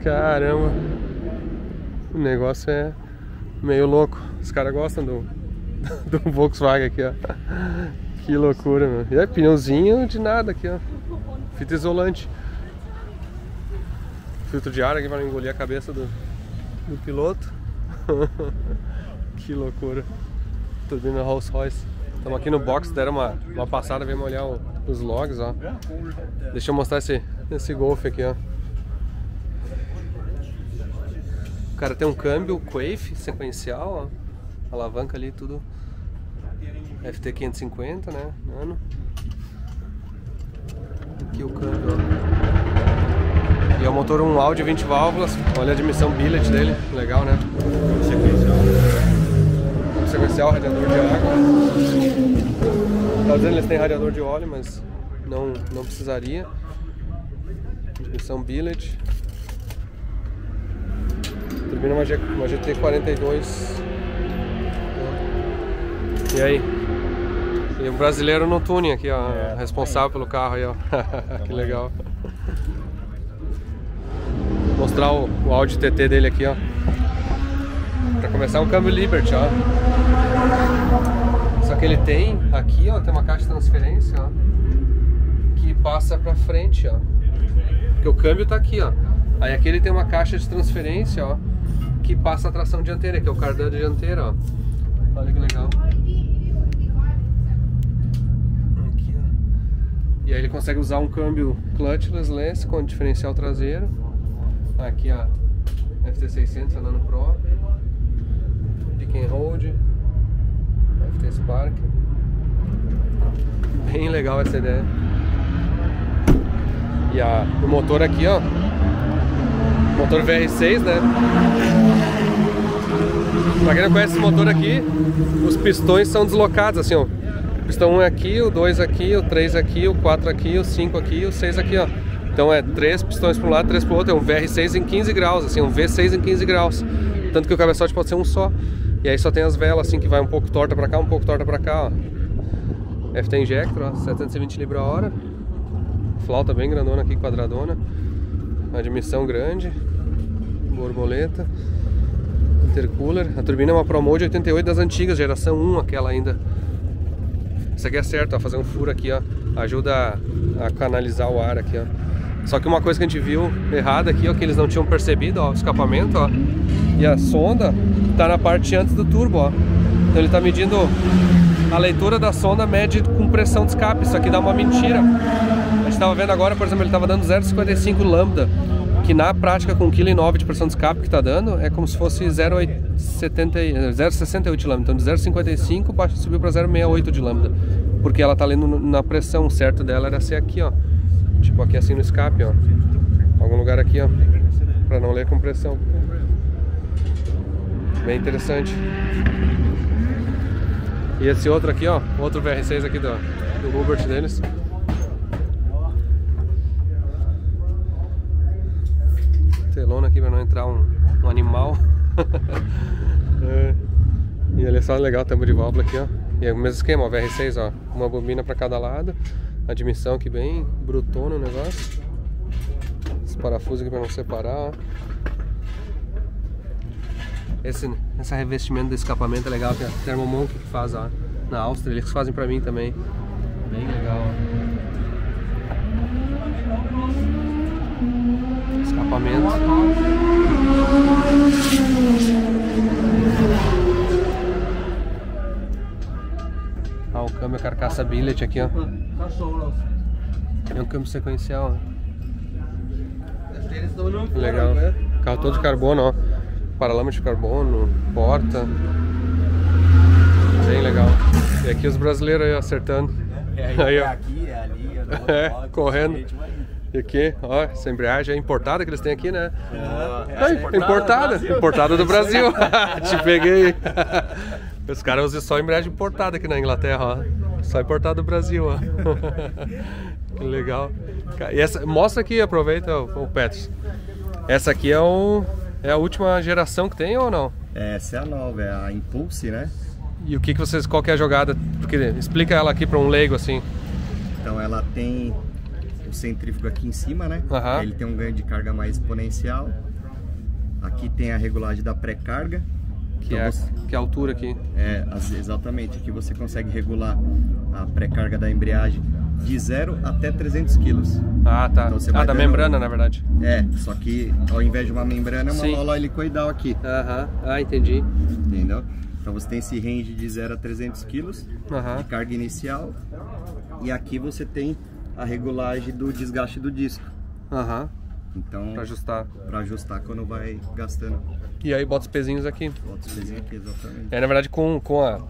Caramba. O negócio é meio louco. Os caras gostam do Volkswagen aqui, ó. Que loucura, meu. E aí, pneuzinho de nada aqui, ó. Fita isolante. Filtro de ar aqui para engolir a cabeça do piloto. Que loucura. Turbina Rolls Royce. Estamos aqui no box, deram uma passada, vamos olhar os logs, ó. Deixa eu mostrar esse Golf aqui, ó. O cara tem um câmbio Quaife sequencial, ó. Alavanca ali, tudo FT 550, né? Ano. Aqui o câmbio, ó. E é o motor um Audi 20 válvulas. Olha a admissão billet dele, legal, né? Sequencial, radiador de água. Tá dizendo que eles têm radiador de óleo, mas não precisaria. Admissão billet. Turbina uma GT42. E aí? E o brasileiro no tuning aqui, ó. Responsável pelo carro aí, ó. Que legal. Vou mostrar o Audi TT dele aqui, ó. Pra começar, um câmbio Liberty, ó. Só que ele tem aqui, ó, tem uma caixa de transferência, ó, que passa pra frente, ó. Porque o câmbio tá aqui, ó. Aí aqui ele tem uma caixa de transferência, ó, que passa a tração dianteira, que é o cardan dianteiro, ó. Olha que legal. Aqui, ó. E aí ele consegue usar um câmbio clutchless com diferencial traseiro. Aqui, ó, FT600 andando Pro. Pick and Hold, FT Spark. Bem legal essa ideia. E o motor aqui, ó, motor VR6, né? Pra quem não conhece esse motor aqui, os pistões são deslocados assim, ó. O pistão 1 é aqui, o 2 aqui, o 3 aqui, o 4 aqui, o 5 aqui, o 6 aqui, ó. Então é 3 pistões para um lado, 3 para o outro. É um VR6 em 15 graus, assim, um V6 em 15 graus. Tanto que o cabeçote pode ser um só. E aí só tem as velas assim que vai um pouco torta pra cá, um pouco torta pra cá, ó. FT Injector, ó, 720 libra-hora. Flauta bem grandona aqui, quadradona. Admissão grande. Borboleta. Intercooler. A turbina é uma ProMode 88 das antigas, geração 1, aquela ainda. Isso aqui é certo, ó, fazer um furo aqui, ó. Ajuda a canalizar o ar aqui, ó. Só que uma coisa que a gente viu errada aqui, ó, que eles não tinham percebido, ó, o escapamento, ó. E a sonda tá na parte antes do turbo, ó. Então ele tá medindo a leitura da sonda, mede com pressão de escape. Isso aqui dá uma mentira. A gente tava vendo agora, por exemplo, ele tava dando 0,55 lambda, que na prática com 1,9 kg de pressão de escape que tá dando, é como se fosse 0,8 0,68 de lambda. Então de 0,55 subiu para 0,68 de lambda. Porque ela tá lendo na pressão, certo dela era ser aqui, ó. Tipo aqui assim no escape, ó. Algum lugar aqui, ó. Para não ler com pressão. Bem interessante. E esse outro aqui, ó, outro VR6 aqui do Hubert deles. Telona aqui para não entrar um animal. E ele é só legal, tambo de válvula aqui, ó. E é o mesmo esquema, ó, VR6, ó, uma bobina para cada lado. Admissão aqui bem brutona o negócio. Esse parafuso aqui para não separar, ó. Esse revestimento do escapamento é legal, que é a Thermomonk que faz, ó, na Áustria, eles fazem pra mim também. Bem legal, ó. Escapamento. Ah, o câmbio carcaça billet aqui, ó. É um câmbio sequencial, ó. Legal. Carro todo de carbono, ó. Paralama de carbono, porta. Bem legal. E aqui os brasileiros aí acertando. Aí, ó. Aqui, é ali, correndo. E aqui, ó, essa embreagem é importada que eles têm aqui, né? Importada do Brasil. Te peguei. Os caras usam só embreagem importada aqui na Inglaterra, ó. Só importada do Brasil, ó. Que legal. E essa, mostra aqui, aproveita o Petros. Essa aqui é a última geração que tem ou não? Essa é a nova, é a Impulse, né? E o que vocês, qual que é a jogada? Porque explica ela aqui para um leigo assim. Então ela tem o centrífugo aqui em cima, né? Uhum. Ele tem um ganho de carga mais exponencial. Aqui tem a regulagem da pré-carga. Que é a altura aqui. Exatamente. Aqui você consegue regular a pré-carga da embreagem de 0 até 300 kg. Ah, tá. Então da membrana, na verdade. Só que ao invés de uma membrana é uma mola helicoidal aqui. Ah, entendi. Entendeu? Então você tem esse range de 0 a 300 kg de carga inicial. E aqui você tem a regulagem do desgaste do disco. Então, para ajustar quando vai gastando. E aí bota os pezinhos aqui. Bota os pezinhos aqui, exatamente. Na verdade, com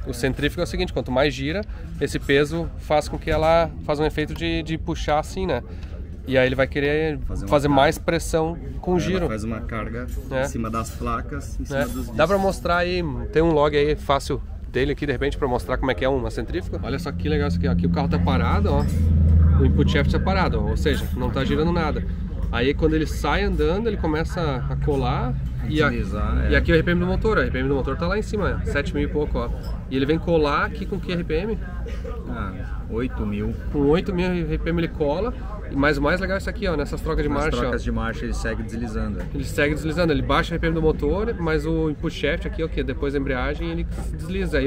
o centrífugo é o seguinte, quanto mais gira, esse peso faz com que ela faça um efeito de puxar assim, né? E aí ele vai querer fazer mais pressão com o giro. Faz uma carga em cima das placas, em cima dos discos. Dá pra mostrar aí, tem um log aí fácil dele aqui, de repente, pra mostrar como é que é uma centrífuga. Olha só que legal isso aqui, ó. Aqui o carro tá parado, ó. O input shaft tá parado, ó. Ou seja, não tá girando nada. Aí quando ele sai andando, ele começa a colar e aqui o RPM do motor, o RPM do motor tá lá em cima, 7.000 e pouco, ó. E ele vem colar aqui com que RPM? 8.000. Com 8.000 RPM ele cola. Mas o mais legal é isso aqui, ó, nessas trocas de marcha. Nas trocas de marcha ele segue deslizando. Ele segue deslizando, ele baixa o RPM do motor, mas o input shaft aqui, ó, depois da embreagem, ele desliza.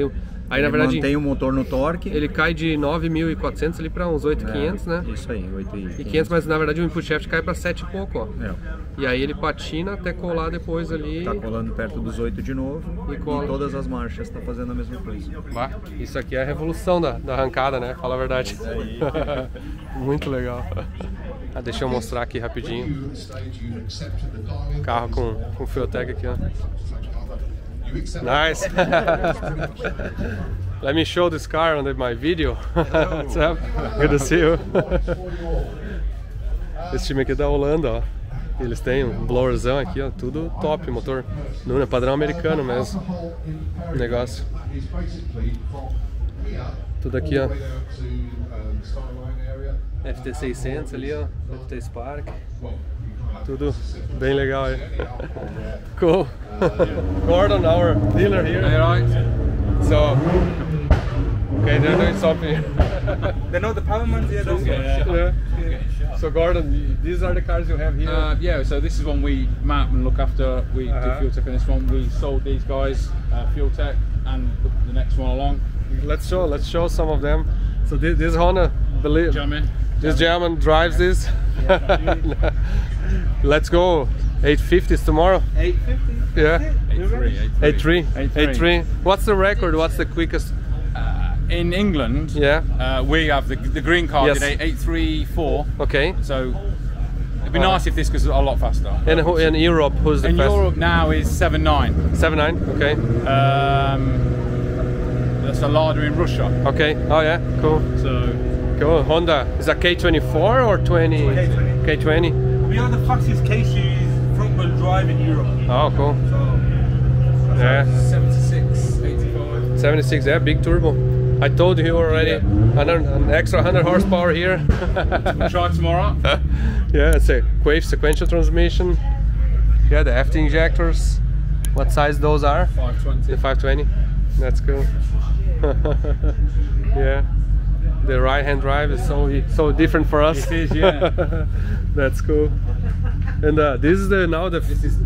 Aí na verdade mantém o motor no torque. Ele cai de 9.400 ali para uns 8.500, né? Isso aí, 8.500, mas na verdade o input shaft cai para 7 e pouco, ó. E aí ele patina até colar depois ali. Tá colando perto dos 8 de novo e todas as marchas tá fazendo a mesma coisa. Isso aqui é a revolução da arrancada, né? Fala a verdade. Muito legal. Deixa eu mostrar aqui rapidinho. Carro com Fueltech aqui, ó. Nice. Let me show this car on my video. What's up? Good to see you. Esse time aqui é da Holanda, ó. Eles têm um blowerzão aqui, ó, tudo top, motor no padrão americano mesmo. O negócio. Tudo aqui, ó. FT600 ali, ó. FT Spark. Tudo bem legal aí. Cool. Gordon, our dealer here. Hey, right. So, okay, they're doing something. They know the power ones, yeah. So Gordon, these are the cars you have here? Yeah, so this is one we map and look after. We do Fueltech on this one. We sold these guys Fueltech and the next one along. Let's show some of them. So this Honda, this German drives this. Let's go. 850s tomorrow. 850? Yeah. 8.3. What's the record? What's the quickest? In England, we have the green car did 8.34. Okay. So It'd be nice if this was a lot faster. In Europe, who's the fastest? In Europe now is 7.9. 7.9, okay. That's a Lada in Russia. Okay, oh yeah, cool. So, cool. Honda, is that K24 or 20? K20. We are the fastest K-Series front-wheel drive in Europe. Oh, cool. So, yeah. 76, 85. 76, yeah, big turbo. I told you already, an extra 100 horsepower here. We'll try tomorrow. Yeah, it's a Quaife sequential transmission. Yeah, the FT injectors. What size those are? 520. The 520. That's cool. Yeah. The right-hand drive is so different for us. It is, yeah. That's cool. And this is the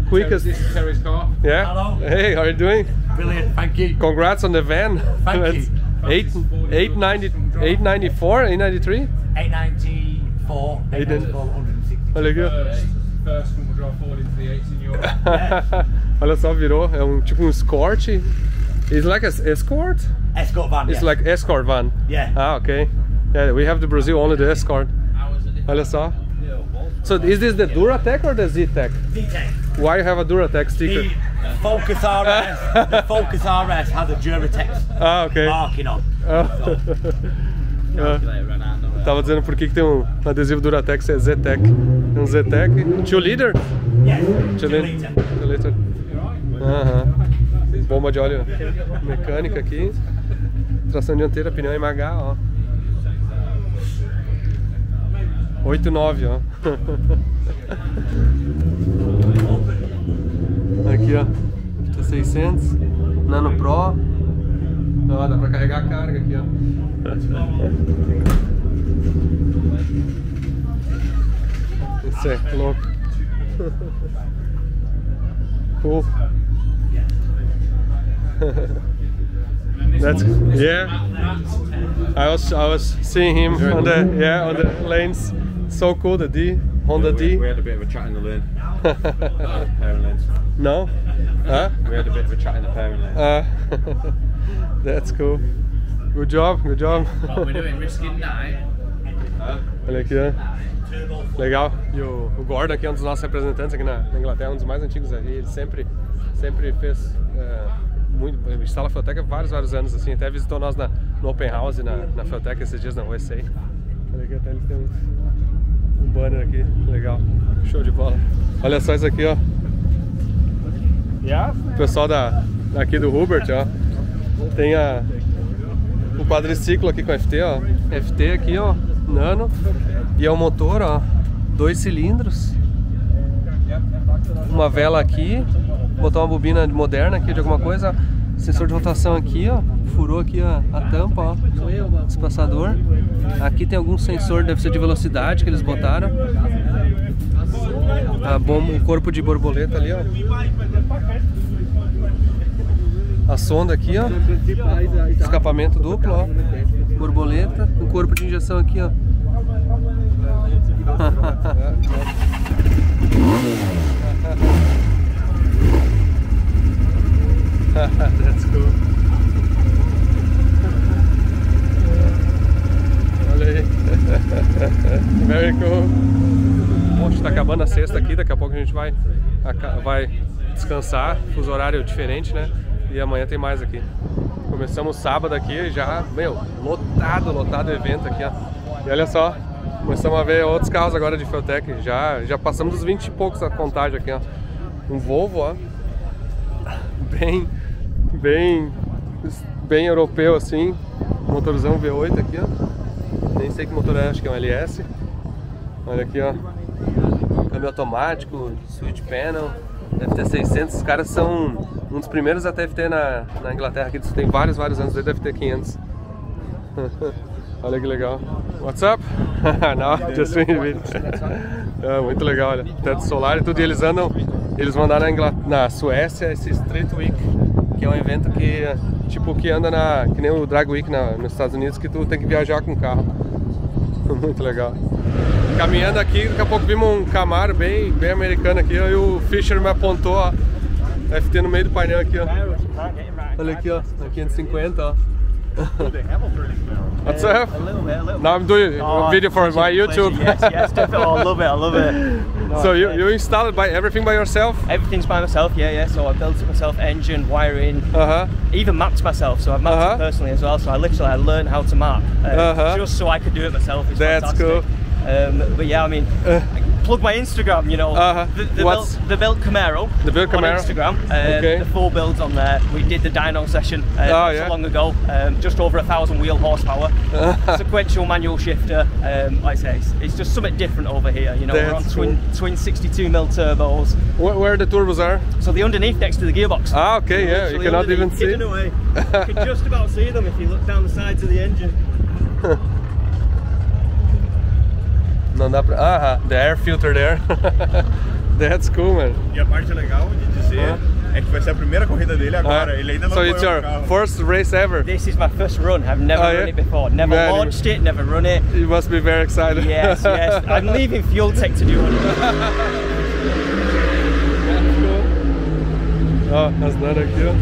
quickest. This is Terry's car. Yeah. Hello. Hey, how are you doing? Brilliant, thank you. Congrats on the van. Thank you. 894, 893. 894, 160. Olha aqui, ó. First one drive forward into the 8s in Europe. Olha só, virou. É tipo Escort. It's like an Escort? Escort van, It's like Escort van. Yeah. Ah, okay. Yeah, we have the Brazil only the Escort. Olha só. So is this the Duratec or the Z-Tech? Z-Tech. Why you have a Duratec sticker? The Focus RS, the Focus RS has a Duratex Okay. marking on. Tava dizendo por que tem um adesivo Duratex, é Z-Tech. É um Z-Tech. 2 liter? Yes, 2 liter. 2 liter. Bomba de óleo mecânica aqui. Tração dianteira, pneu MH, ó. 8.9, ó. Aqui, ó. 600. Nano Pro. Ó, dá pra carregar a carga aqui, ó. Isso é louco. Cool. That's yeah. I was seeing him on the lanes. So cool, the D, Honda D. We had a bit of a chat in the lane. Pairing lanes. No? Huh? We had a bit of a chat in the pairing lane. That's cool. Good job, good job. What we're doing, risking night. Olha aqui, ó. Legal. E o Gordon aqui é um dos nossos representantes aqui na Inglaterra, um dos mais antigos aqui. Ele sempre fez instala a Feeltech há vários anos, assim. Até visitou nós no Open House na Feeltech esses dias na USA. Olha aqui, até eles têm um banner aqui, legal. Show de bola. Olha só isso aqui, ó. O pessoal aqui do Hubert, ó. Tem um quadriciclo aqui com FT, ó. FT aqui, ó, nano. E é um motor, ó, 2 cilindros. Uma vela aqui. Botar uma bobina moderna aqui de alguma coisa. Sensor de rotação aqui, ó. Furou aqui a tampa, ó. Espaçador. Aqui tem algum sensor, deve ser de velocidade que eles botaram. O corpo de borboleta ali, ó. A sonda aqui, ó. Escapamento duplo, ó. Borboleta. O corpo de injeção aqui, ó. That's cool. Olha aí. Very cool. Poxa, tá acabando a sexta aqui, daqui a pouco a gente vai descansar, fuso horário diferente, né? E amanhã tem mais aqui. Começamos sábado aqui, já, lotado o evento aqui, ó. E olha só, começamos a ver outros carros agora de Feeltech. Já passamos dos 20 e poucos a contagem aqui, ó. Um Volvo, ó. Bem europeu assim, motorzão V8 aqui, ó. Nem sei que motor é, acho que é um LS. Olha aqui, ó. Câmbio automático, switch panel, FT600. Os caras são um dos primeiros a FT na Inglaterra aqui. Tem vários anos desde FT500. Olha que legal. What's up? Não, just video. Muito legal, olha. Teto solar e tudo. E eles mandaram na Suécia esse Street Week, que é um evento que anda que nem o Drag Week nos Estados Unidos, que tu tem que viajar com o carro. Muito legal. Caminhando aqui, daqui a pouco vimos um Camaro bem americano aqui, ó, e o Fischer me apontou, ó, FT no meio do painel aqui, ó. Olha aqui, ó, na 550, ó. They have alternative Camaro. What's up? A little bit. Now I'm doing a video for my YouTube. Yes, definitely. Oh, I love it. No, so you installed everything by yourself? Everything's by myself, yeah. So I built it myself, engine, wiring, even mapped myself. So I've mapped it personally as well. So I learned how to map just so I could do it myself. It's fantastic. Cool. But yeah, I mean, plug my Instagram, you know, the Built Camaro. The Built Camaro. On Instagram. The full builds on there. We did the dyno session not so long ago. Just over 1,000 wheel horsepower. Sequential manual shifter. Like I say, it's just something different over here. You know, we're on twin 62mm turbos. Where the turbos are? So the underneath next to the gearbox. Ah, okay, yeah. You cannot even see. Hidden away. You can just about see them if you look down the sides of the engine. Não dá pra... the air filter there. That's cool, man. E a parte legal de dizer é que vai ser a primeira corrida dele agora. Ele ainda não So it's your first race ever? This is my first run. I've never run it before. Never launched it, never run it. You must be very excited. Yes. I'm leaving Fuel Tech to do it. That's cool. Oh, that's not aqui, ó.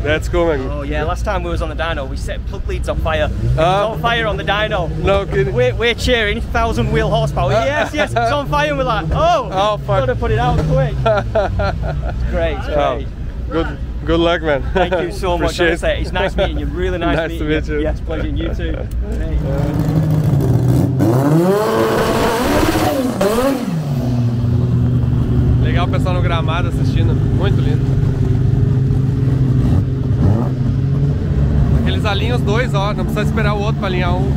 That's cool, man. Oh yeah, last time we was on the dyno, we set plug leads on fire. It was on fire on the dyno. No kidding. We're cheering, 1,000 wheel horsepower. Yes, it's on fire, and we're like, oh fuck. Gotta put it out quick. It's great. Good luck, man. Thank you so much. It's nice meeting you. Really nice meeting you. Nice to meet you. Yes, pleasure. You too. Legal o pessoal no gramado assistindo. Muito lindo. Eles alinham os dois, ó, não precisa esperar o outro para alinhar um.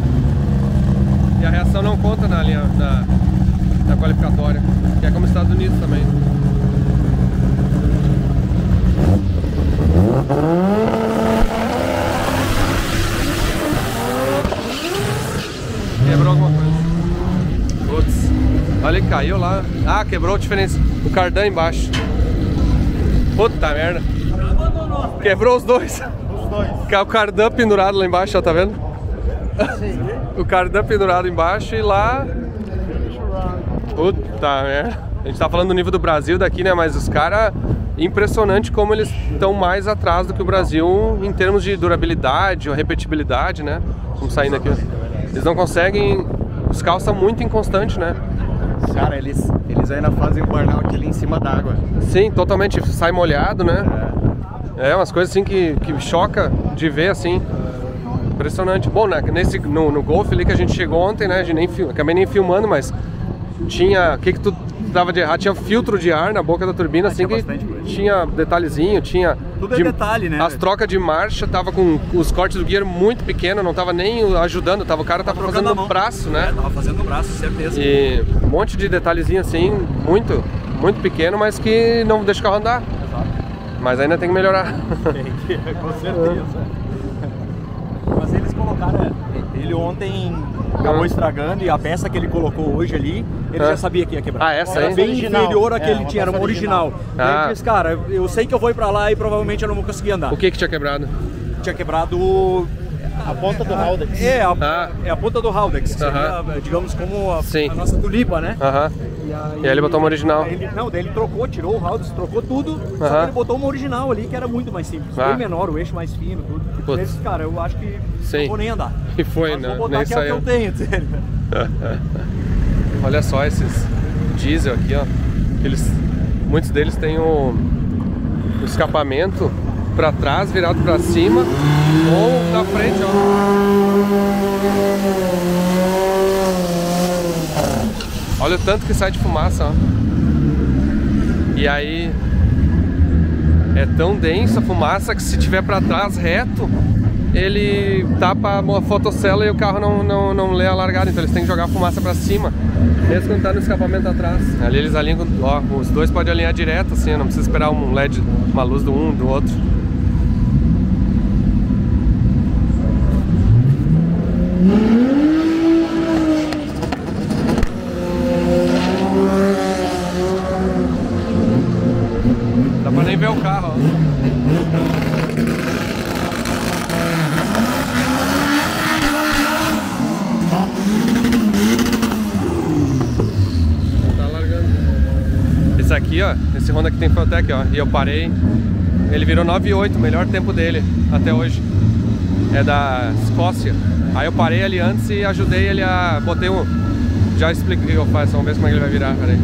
E a reação não conta na qualificatória, que é como nos Estados Unidos também. Quebrou alguma coisa. Putz, olha que caiu lá. Ah, quebrou o cardan embaixo. Puta merda. Quebrou os dois. O cardan pendurado lá embaixo, ó, tá vendo? O cardan pendurado embaixo e lá... Puta merda. A gente tá falando do nível do Brasil daqui, né? Mas os caras... Impressionante como eles estão mais atrás do que o Brasil em termos de durabilidade ou repetibilidade, né? Vamos saindo aqui. Eles não conseguem... Os carros são muito inconstantes, né? Cara, eles ainda fazem o burnout ali em cima d'água. Sim, totalmente. Sai molhado, né? É umas coisas assim que choca de ver, assim. Impressionante. Bom, né, no Golf ali que a gente chegou ontem, né? A gente acabei nem filmando, mas tinha... O que tu dava de errado? Tinha filtro de ar na boca da turbina, assim, que tinha detalhezinho, tinha... Tudo é detalhe, né? As trocas de marcha, tava com os cortes do gear muito pequeno, não tava nem ajudando, o cara tava fazendo no braço, né? Tava fazendo no braço, certeza. E um monte de detalhezinho assim, muito pequeno, mas que não deixa o carro andar. Mas ainda tem que melhorar. Com certeza. Mas eles colocaram, ele ontem acabou estragando e a peça que ele colocou hoje ali, ele já sabia que ia quebrar. Ah, essa aí? Era bem inferior à que ele tinha, era uma original. Ele disse, cara, eu sei que eu vou ir pra lá e provavelmente eu não vou conseguir andar. O que tinha quebrado? Tinha quebrado... A ponta do Haldex. É a ponta do Haldex, que seria, digamos, como a nossa tulipa, né? E aí ele botou uma original. Daí ele trocou, tirou o Haldex, trocou tudo, só que ele botou uma original ali, que era muito mais simples, bem menor, o eixo mais fino, tudo. Eles, cara, eu acho que não vou nem andar. E foi, né? Vou botar que é o que eu tenho, sério. Olha só esses diesel aqui, ó. Muitos deles têm o escapamento pra trás, virado pra cima, ou na frente, ó. Olha o tanto que sai de fumaça, ó. E aí é tão densa a fumaça que se tiver pra trás reto, ele tapa a fotocélula e o carro não lê a largada, então eles têm que jogar a fumaça pra cima, mesmo quando tá no escapamento atrás. Ali eles alinham, ó, os dois podem alinhar direto assim, não precisa esperar um LED, uma luz do um, do outro. Dá pra nem ver o carro, ó. Tá largando. Esse aqui, ó, esse Honda que tem Fuel Tech, ó, e eu parei Ele virou 9,8, o melhor tempo dele até hoje. É da Escócia. Aí eu parei ali antes e ajudei ele a... Botei um... Já expliquei o que eu faço, vamos ver como é que ele vai virar, peraí.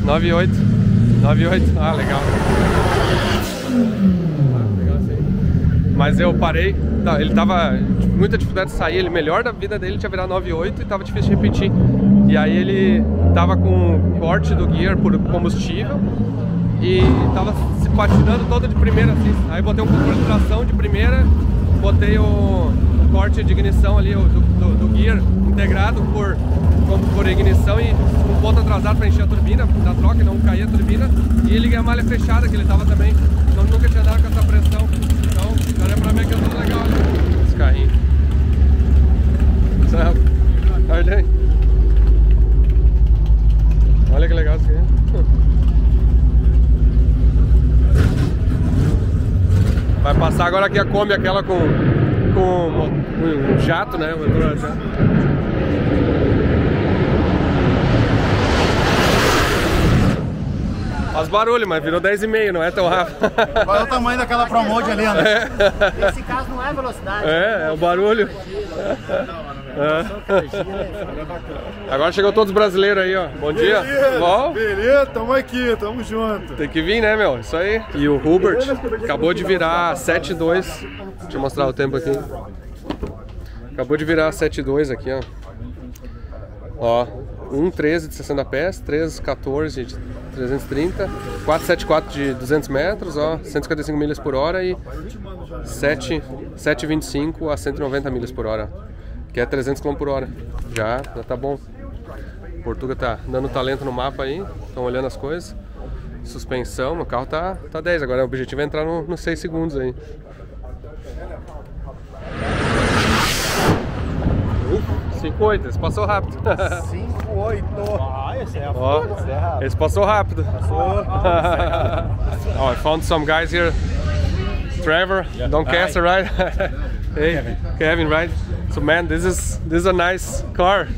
Nove, oito. Ah, legal. Mas eu parei, ele tava com muita dificuldade de sair, ele melhor da vida dele tinha virado 9,8 e tava difícil de repetir. E aí ele tava com o corte do gear por combustível e tava se patinando todo de primeira assim. Aí botei um controle de tração de primeira, botei o corte de ignição ali do gear integrado por ignição e um ponto atrasado para encher a turbina da troca, não caía a turbina, e liguei a malha fechada que ele tava também, então nunca tinha dado com essa pressão. Então já é pra ver que é tudo legal, né? Esse carrinho. Olha aí. Olha que legal isso aqui. Vai passar agora aqui a Kombi, aquela com um jato, né? Motor jato. Faz barulho, mas virou 10,5, não é tão rápido. Qual é o tamanho daquela ProMode ali, André? Nesse caso não é velocidade. É o barulho. Agora chegou todos os brasileiros aí, ó. Bom dia. Bom? Beleza, tamo aqui, tamo junto. Tem que vir, né, meu? Isso aí. E o Hubert acabou de virar 7,2. Deixa eu mostrar o tempo aqui. Acabou de virar 7,2 aqui, ó. Ó, 1,13 de 60 pés, 3,14 de 330, 4,74 de 200 metros, ó, 155 milhas por hora e 7,25 a 190 milhas por hora, que é 300 km por hora. Já tá bom. Portuga tá dando talento no mapa aí, estão olhando as coisas. Suspensão, o carro tá 10, agora o objetivo é entrar nos 6 segundos aí. 5,8, esse passou rápido. 5,8. Ah, esse é rápido. Esse passou rápido. Oh, I found some guys here. Trevor, yeah. Doncaster, right? Hey, Kevin, right? So man, this is a nice car.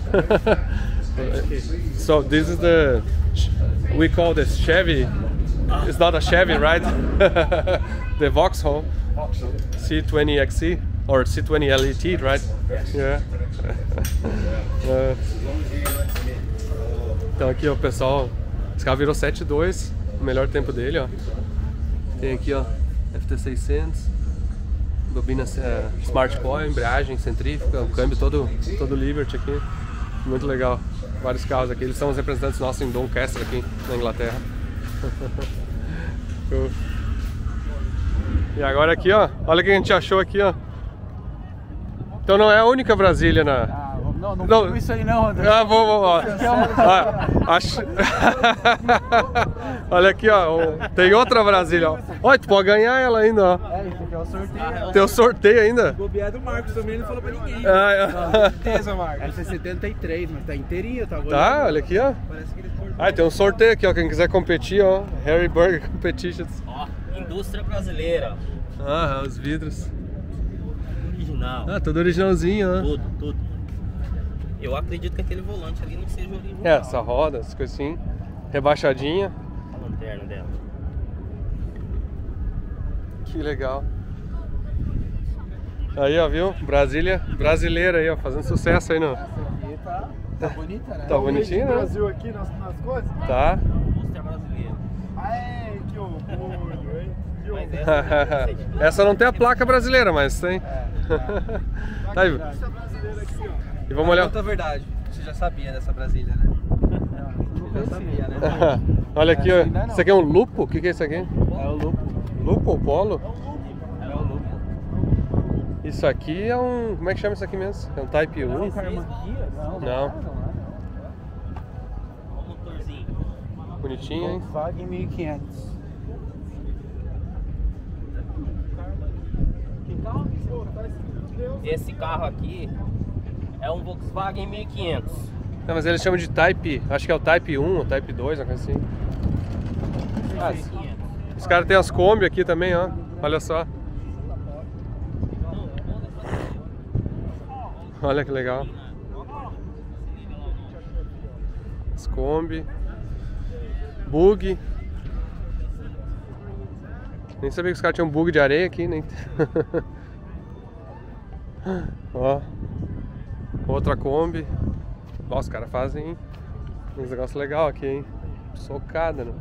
So this is we call this Chevy. It's not a Chevy, right? The Vauxhall C20 XE. Or C20 LET, right? Yes. Yeah. Então aqui, ó, pessoal, esse carro virou 7,2, o melhor tempo dele, ó. Tem aqui, ó, FT600, bobina Smart Coil, embreagem centrífuga, um câmbio todo Liberty aqui, muito legal. Vários carros aqui, eles são os representantes nossos em Doncaster aqui na Inglaterra. E agora aqui, ó, olha o que a gente achou aqui, ó. Então não é a única Brasília na... Não viu isso aí não, André. Vou. Olha aqui, ó. Tem outra Brasília, ó. Olha, tu pode ganhar ela ainda, ó. Isso aqui é o sorteio. Tem o sorteio ainda? O bobear do Marcos também, não falou pra ninguém. Certeza, Marcos. Essa é 73, mas tá inteirinha, tá? Tá, olha aqui, ó. Tem um sorteio aqui, ó. Quem quiser competir, ó. Harry Burger Competitions. Ó, indústria brasileira. Os vidros. Original. Tudo originalzinho, ó. Tudo. Eu acredito que aquele volante ali não seja original. Essa roda, essas coisas assim. Rebaixadinha. A lanterna dela. Que legal. Aí, ó, viu? Brasília brasileira aí, ó. Fazendo sucesso aí, não. Tá bonita, né? Tá bonitinho, né? Brasil aqui nas coisas? Tá. Indústria brasileira. Ai, que orgulho, hein? Essa não tem a placa brasileira, mas tem. Tá aí. E vamos olhar. Conta a verdade. Você já sabia dessa Brasília, né? Você já sabia, né? Olha aqui, ó. Isso aqui é um lupo? O que é isso aqui? É o lupo. Lupo ou polo? É o lupo. Isso aqui é um... Como é que chama isso aqui mesmo? É um Type 1? Não. Olha o motorzinho. Bonitinho, hein? Volkswagen 1500. Esse carro aqui é um Volkswagen 1500. Não, mas eles chamam de Type, acho que é o Type 1 ou Type 2, uma coisa assim. Os caras têm as Kombi aqui também, ó. Olha só. Olha que legal. As Kombi. Bug. Nem sabia que os caras tinham bug de areia aqui, nem. Ó. Outra Kombi. Ó, os caras fazem uns negócios legais aqui, hein? Socada, né?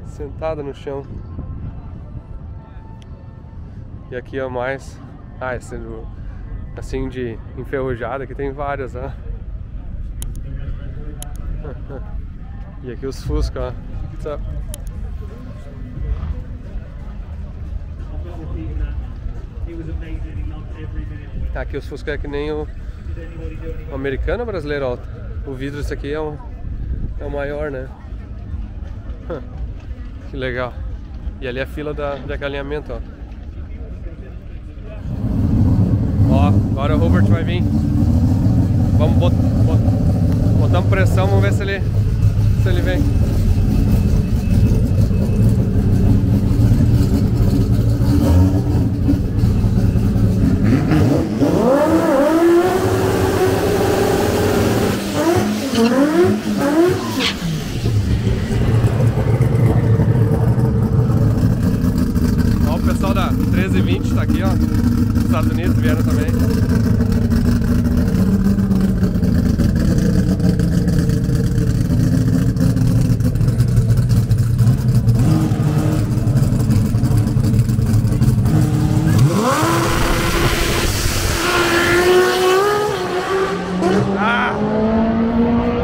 Sentada no chão. E aqui ó, mais. Ah, esse assim de enferrujada, aqui tem várias, ó. E aqui os Fusca, ó. What's up? Aqui os Fusca é que nem o americano ou brasileiro, ó. O vidro desse aqui é o maior, né? Que legal. E ali é a fila de alinhamento, ó. Ó, agora o Hubert vai vir. Vamos botamos pressão, vamos ver se ele vem. Ó, o pessoal da 1320 tá aqui, ó. Dos Estados Unidos vieram também.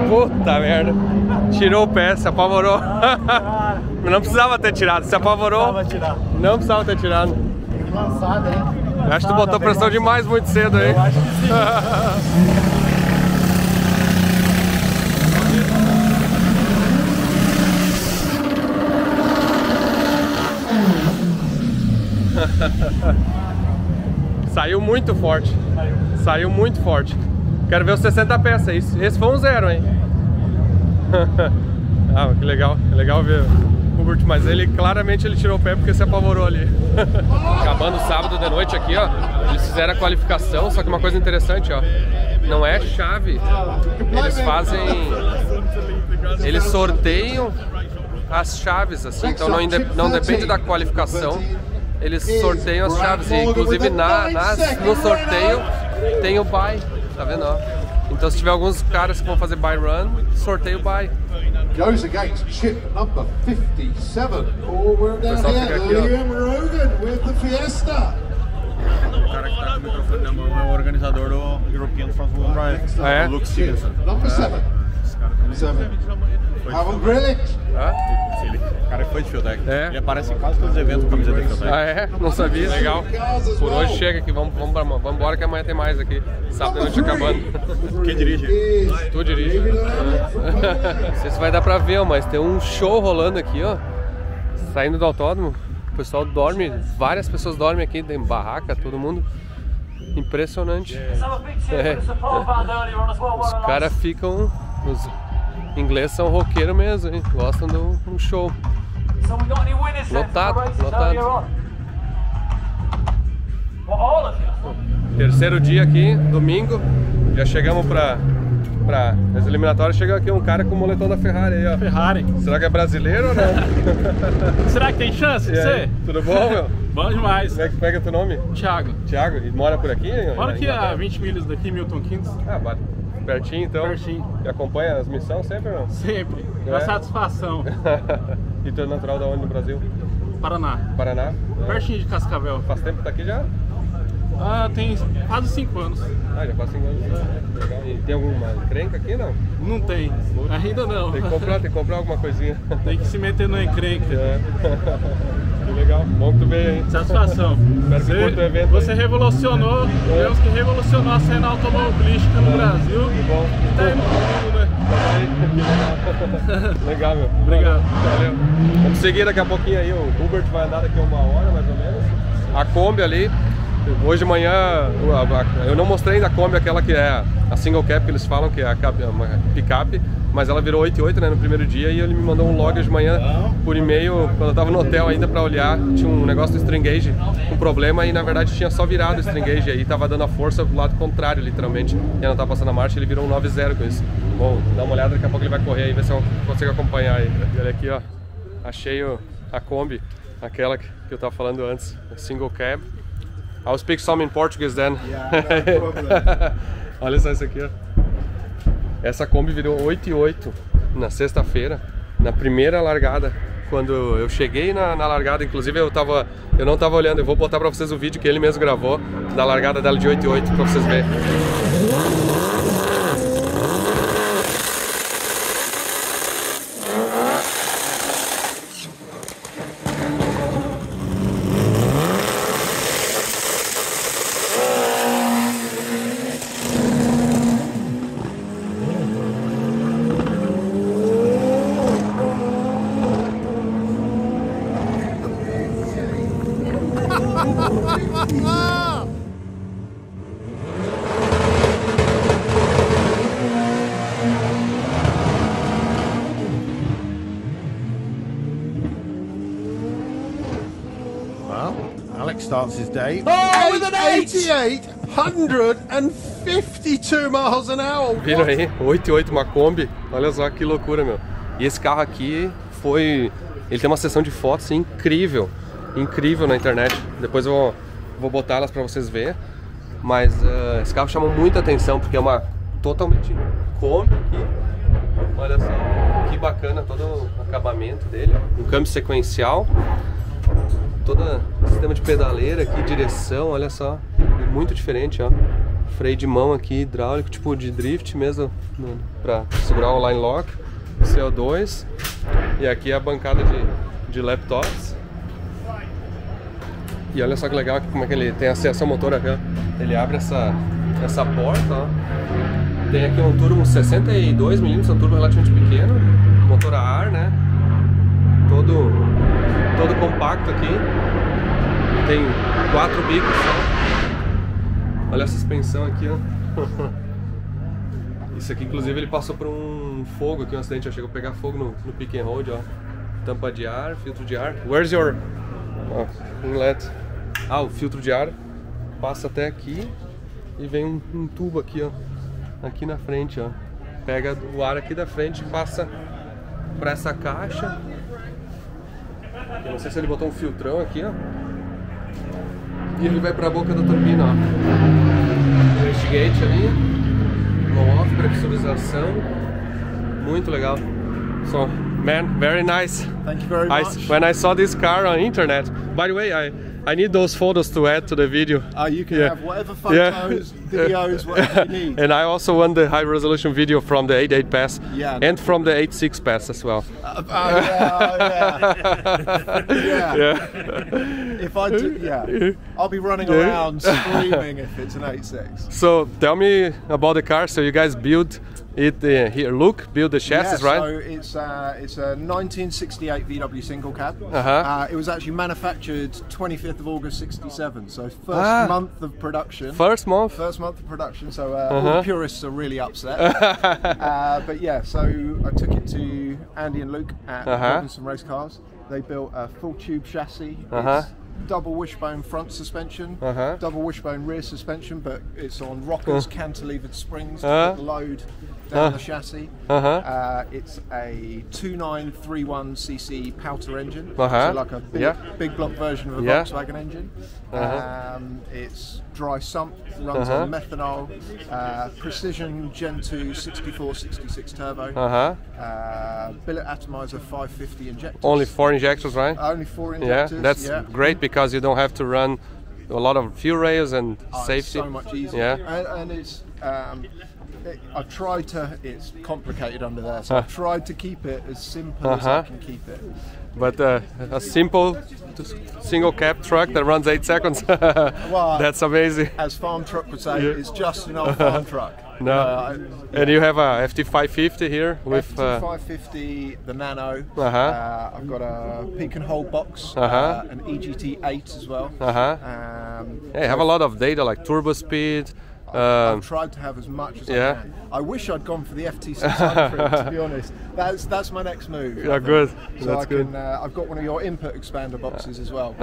Puta merda. Tirou o pé, se apavorou. Não precisava ter tirado, se apavorou. Não precisava ter tirado. Que lançada, hein? Acho que tu botou pressão demais muito cedo aí. Eu acho que sim. Saiu muito forte. Saiu muito forte. Quero ver os 60 peças. Esse foi um 0, hein? Ah, que legal. É legal ver o Hubert, mas ele claramente ele tirou o pé porque se apavorou ali. Acabando o sábado de noite aqui, ó. Eles fizeram a qualificação, só que uma coisa interessante, ó. Não é chave. Eles fazem... Eles sorteiam as chaves, assim. Então não depende da qualificação. Eles sorteiam as chaves. E inclusive no sorteio tem o buy. Tá vendo, ó? Então se tiver alguns caras que vão fazer buy run, sorteio buy. Goes against chip number 57. Oh, we're down here. Liam Rogan with the Fiesta. O cara que tá com o microfone na mão é o organizador do European Front-Wheel Drive. Ah, é? O Luke Stevenson. Number 7. 7. Haven't Grillich. O cara foi de Fiotec. É. Ele aparece em quase todos os eventos com camiseta de Fiotec. Ah, é? Não sabia. Legal. Por hoje chega aqui, vamos embora que amanhã tem mais aqui. Sábado noite acabando. Quem dirige? Tu dirige. Não sei se vai dar pra ver, mas tem um show rolando aqui, ó. Saindo do autódromo. O pessoal dorme, várias pessoas dormem aqui, tem barraca, todo mundo. Impressionante. É. Os caras ficam... Os ingleses são roqueiros mesmo, hein? Gostam de um show. Lotado, lotado. Terceiro dia aqui, domingo. Já chegamos pra as eliminatórias. Chega aqui um cara com o moletom da Ferrari aí, ó. Ferrari. Será que é brasileiro ou não? Será que tem chance de ser? Tudo bom, meu? Bom demais. Como é que pega teu nome? Thiago. Thiago, e mora por aqui? Mora aqui a 20 milhas daqui, Milton Keynes. Ah, pertinho então? Pertinho. E acompanha as missões sempre ou não? Sempre. É satisfação. E tu é natural da onde no Brasil? Paraná. Paraná? Pertinho de Cascavel. Faz tempo que tá aqui já? Ah, tem quase 5 anos. Ah, já faz 5 anos. Legal. E tem alguma encrenca aqui, não? Não tem. Ainda não. Tem que comprar alguma coisinha. Tem que se meter no encrenca. É. Que legal. Bom que tu veio, hein? Satisfação. Espero que curta o evento. Você revolucionou, digamos que revolucionou a cena automobilística no Brasil. Que bom. E tá aí no mundo, né? Legal, meu. Obrigado. Valeu. Vamos seguir daqui a pouquinho aí. O Hubert vai andar daqui a 1 hora, mais ou menos. A Kombi ali. Hoje de manhã, eu não mostrei ainda a Kombi, aquela que é a single cab, que eles falam que é uma picape, mas ela virou 8.8, né, no primeiro dia, e ele me mandou um log de manhã por e-mail, quando eu tava no hotel ainda pra olhar, tinha um negócio do string gauge, um problema, e na verdade tinha só virado o string gauge, aí tava dando a força pro lado contrário, literalmente, e não tava passando a marcha, ele virou um 9.0 com isso. Bom, dá uma olhada, daqui a pouco ele vai correr aí, ver se eu consigo acompanhar aí. E olha aqui, ó, achei a Kombi, aquela que eu tava falando antes, a single cab. I'll speak some in Portuguese then. Yeah, no problem. Olha só isso aqui, ó. Essa Kombi virou 8.8 na sexta-feira, na primeira largada. Quando eu cheguei na largada, inclusive eu não tava olhando, eu vou botar pra vocês o vídeo que ele mesmo gravou da largada dela de 8.8 pra vocês verem. Alex starts his day. Oh, with an 852 miles an hour. Viram aí? 8.8 uma Kombi. Olha só que loucura, meu. E esse carro aqui ele tem uma sessão de fotos incrível. Incrível na internet. Depois eu vou botar elas pra vocês verem. Mas esse carro chama muita atenção porque é uma totalmente Kombi aqui. Olha só que bacana todo o acabamento dele. Um câmbio sequencial. Todo sistema de pedaleira aqui, direção, olha só. Muito diferente, ó. Freio de mão aqui, hidráulico, tipo de drift mesmo, pra segurar o line lock. CO2. E aqui é a bancada de laptops. E olha só que legal como é que ele tem acesso ao motor aqui, ó. Ele abre essa porta, ó. Tem aqui um turbo 62 mm, um turbo relativamente pequeno, motor a ar, né? Todo compacto aqui. Tem 4 bicos só. Olha a suspensão aqui, ó. Isso aqui, inclusive, ele passou por um fogo aqui, um acidente. Chegou a pegar fogo no pick and hold, ó. Tampa de ar, filtro de ar. Where's your inlet? O filtro de ar passa até aqui e vem um tubo aqui, ó. Aqui na frente, ó. Pega o ar aqui da frente e passa para essa caixa. Eu não sei se ele botou um filtrão aqui, ó. E ele vai para a boca da turbina, ó. Wastegate ali. Blow-off, pressurização. Muito legal. So, man, very nice. Thank you very much. When I saw this car on internet, by the way, I need those photos to add to the video. You can have whatever photos, videos, whatever you need. And I also want the high resolution video from the 8.8 pass and from the 8.6 pass as well. If I do, I'll be running around screaming if it's an 8.6. So tell me about the car. So you guys build it here. Build the chassis, right? So it's a 1968 VW single cab. It was actually manufactured 25th of August '67. So first month of production. First month of production. So all the purists are really upset. But yeah, so I took it to Andy and Luke at Robinson Race Cars. They built a full tube chassis. It's double wishbone front suspension, double wishbone rear suspension, but it's on rockers, cantilevered springs to put the load down the chassis. It's a 2931cc Powter engine, so like a big block version of a Volkswagen engine. It's dry sump, runs on methanol, Precision Gen 2 64-66 turbo, billet atomizer 550 injectors. Only 4 injectors, right? Only 4 injectors. Yeah, that's great because you don't have to run a lot of fuel rails and safety. It's so much easier. And it's I've tried to. It's complicated under there, so I've tried to keep it as simple as I can keep it. But a simple single cab truck that runs 8 seconds. Well, that's amazing. As farm truck would say, it's just an old farm truck. No, and you have a FT550 here with FT550, the Nano. I've got a peak and hold box, an EGT8 as well. Yeah, you have a lot of data like turbo speed. I've tried to have as much as I can. I wish I'd gone for the FT600 to be honest. That's my next move. Yeah, good. So that's good. I've got one of your input expander boxes as well.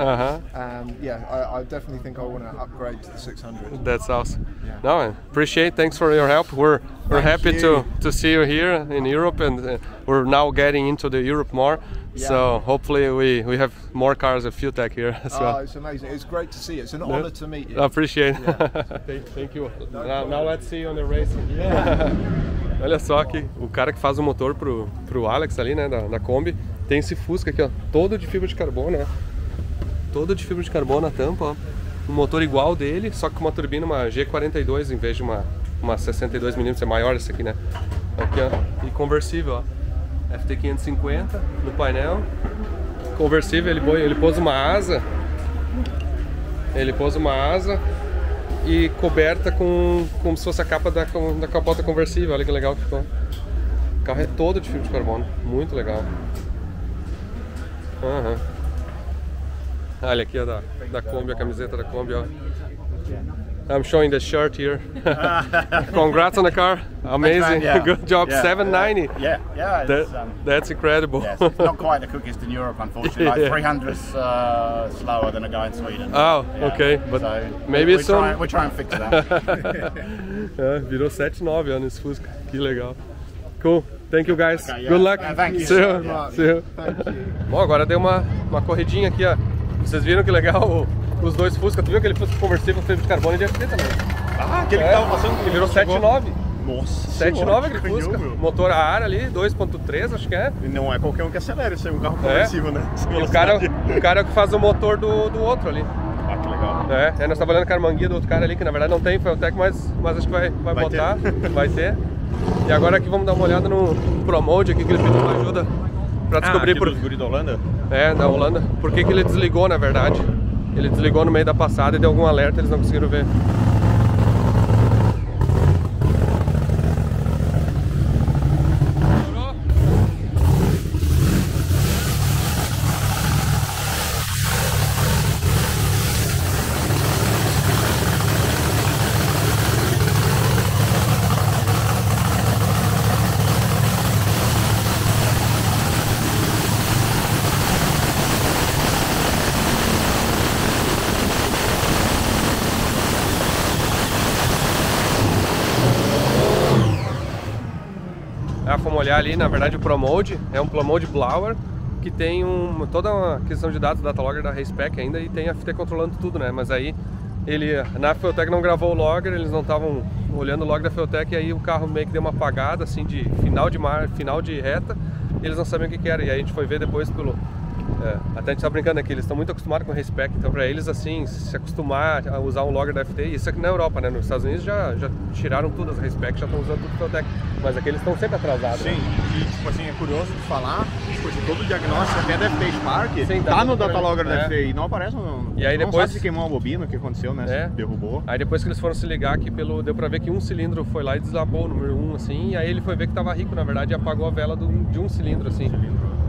Yeah, I definitely think I want to upgrade to the 600. That's awesome. Yeah. No, I appreciate. Thanks for your help. We're happy to see you here in Europe, and we're now getting into the Europe more. Yeah. So hopefully we have more cars at Fueltech here as well. It's amazing. It's great to see. It's an honor to meet you. I appreciate it. Yeah. Thank you. Now let's see you on the race. Yeah. Olha só aqui, o cara que faz o motor pro Alex ali, né, da Kombi, tem esse Fusca aqui, ó, todo de fibra de carbono, né? Todo de fibra de carbono a tampa, ó. Um motor igual dele, só que com uma turbina, uma G42 em vez de uma 62mm, é maior esse aqui, né? Aqui, ó, e conversível, ó. FT550 no painel, conversível, ele pôs uma asa, e coberta como se fosse a capa da capota conversível. Olha que legal que ficou. O carro é todo de fibra de carbono, muito legal. Olha aqui, ó, da Kombi, a camiseta da Kombi, ó. I'm showing the shirt here. Congrats on the car. Amazing. Yeah. Good job. Yeah. 790. Yeah. That's incredible. Yes, it's not quite the quickest in Europe, unfortunately. Like 300's slower than a guy in Sweden. Oh, okay. But so maybe we're trying to fix that. Virou 7.9 ó, nesse Fusca. Que legal. Cool. Thank you guys. Okay, yeah. Good luck. Thank you. See you. Thank you. Bom, agora deu uma corridinha aqui, ó. Vocês viram que legal os dois Fusca? Tu viu aquele Fusca conversível feito de carbono e de FT também? Aquele que tava passando, que virou 7.9. Nossa, 7.9 aquele Fusca. Motor a ar ali, 2.3 acho que é. E não é qualquer um que acelera, isso é um carro conversível, né? E o cara que faz o motor do outro ali. Ah, que legal. Nós estávamos olhando a carmanguia do outro cara ali, que na verdade não tem Fueltech, mas acho que vai botar, vai ter. E agora aqui vamos dar uma olhada no ProMode aqui, que ele pediu uma ajuda pra descobrir por guri da Holanda? Da Holanda. Por que ele desligou, na verdade. Ele desligou no meio da passada e deu algum alerta, eles não conseguiram ver. Vamos olhar ali, na verdade o ProMode é um ProMode Blower que tem toda uma questão de dados, datalogger da Racepack ainda, e tem a FT controlando tudo, né? Mas aí na Fueltech não gravou o logger, eles não estavam olhando o log da Fueltech, e aí o carro meio que deu uma apagada assim de final de reta, e eles não sabiam o que era, e aí a gente foi ver depois até a gente tá brincando, né, que eles estão muito acostumados com o Racepack, então para eles assim, se acostumar a usar um logger da FT, isso aqui na Europa, né, nos Estados Unidos já tiraram tudo as Racepack, já estão usando tudo Fueltech, mas aqui eles estão sempre atrasados. Sim, e tipo assim, é curioso de falar, tipo assim, todo o diagnóstico até da FT Spark sim, tá no datalogger da FT e não aparece no... E aí não depois sabe se queimou a bobina, o que aconteceu, né, se derrubou. Aí depois que eles foram se ligar aqui, deu pra ver que um cilindro foi lá e desabou o número 1, assim, e aí ele foi ver que tava rico, na verdade, e apagou a vela de um cilindro, assim.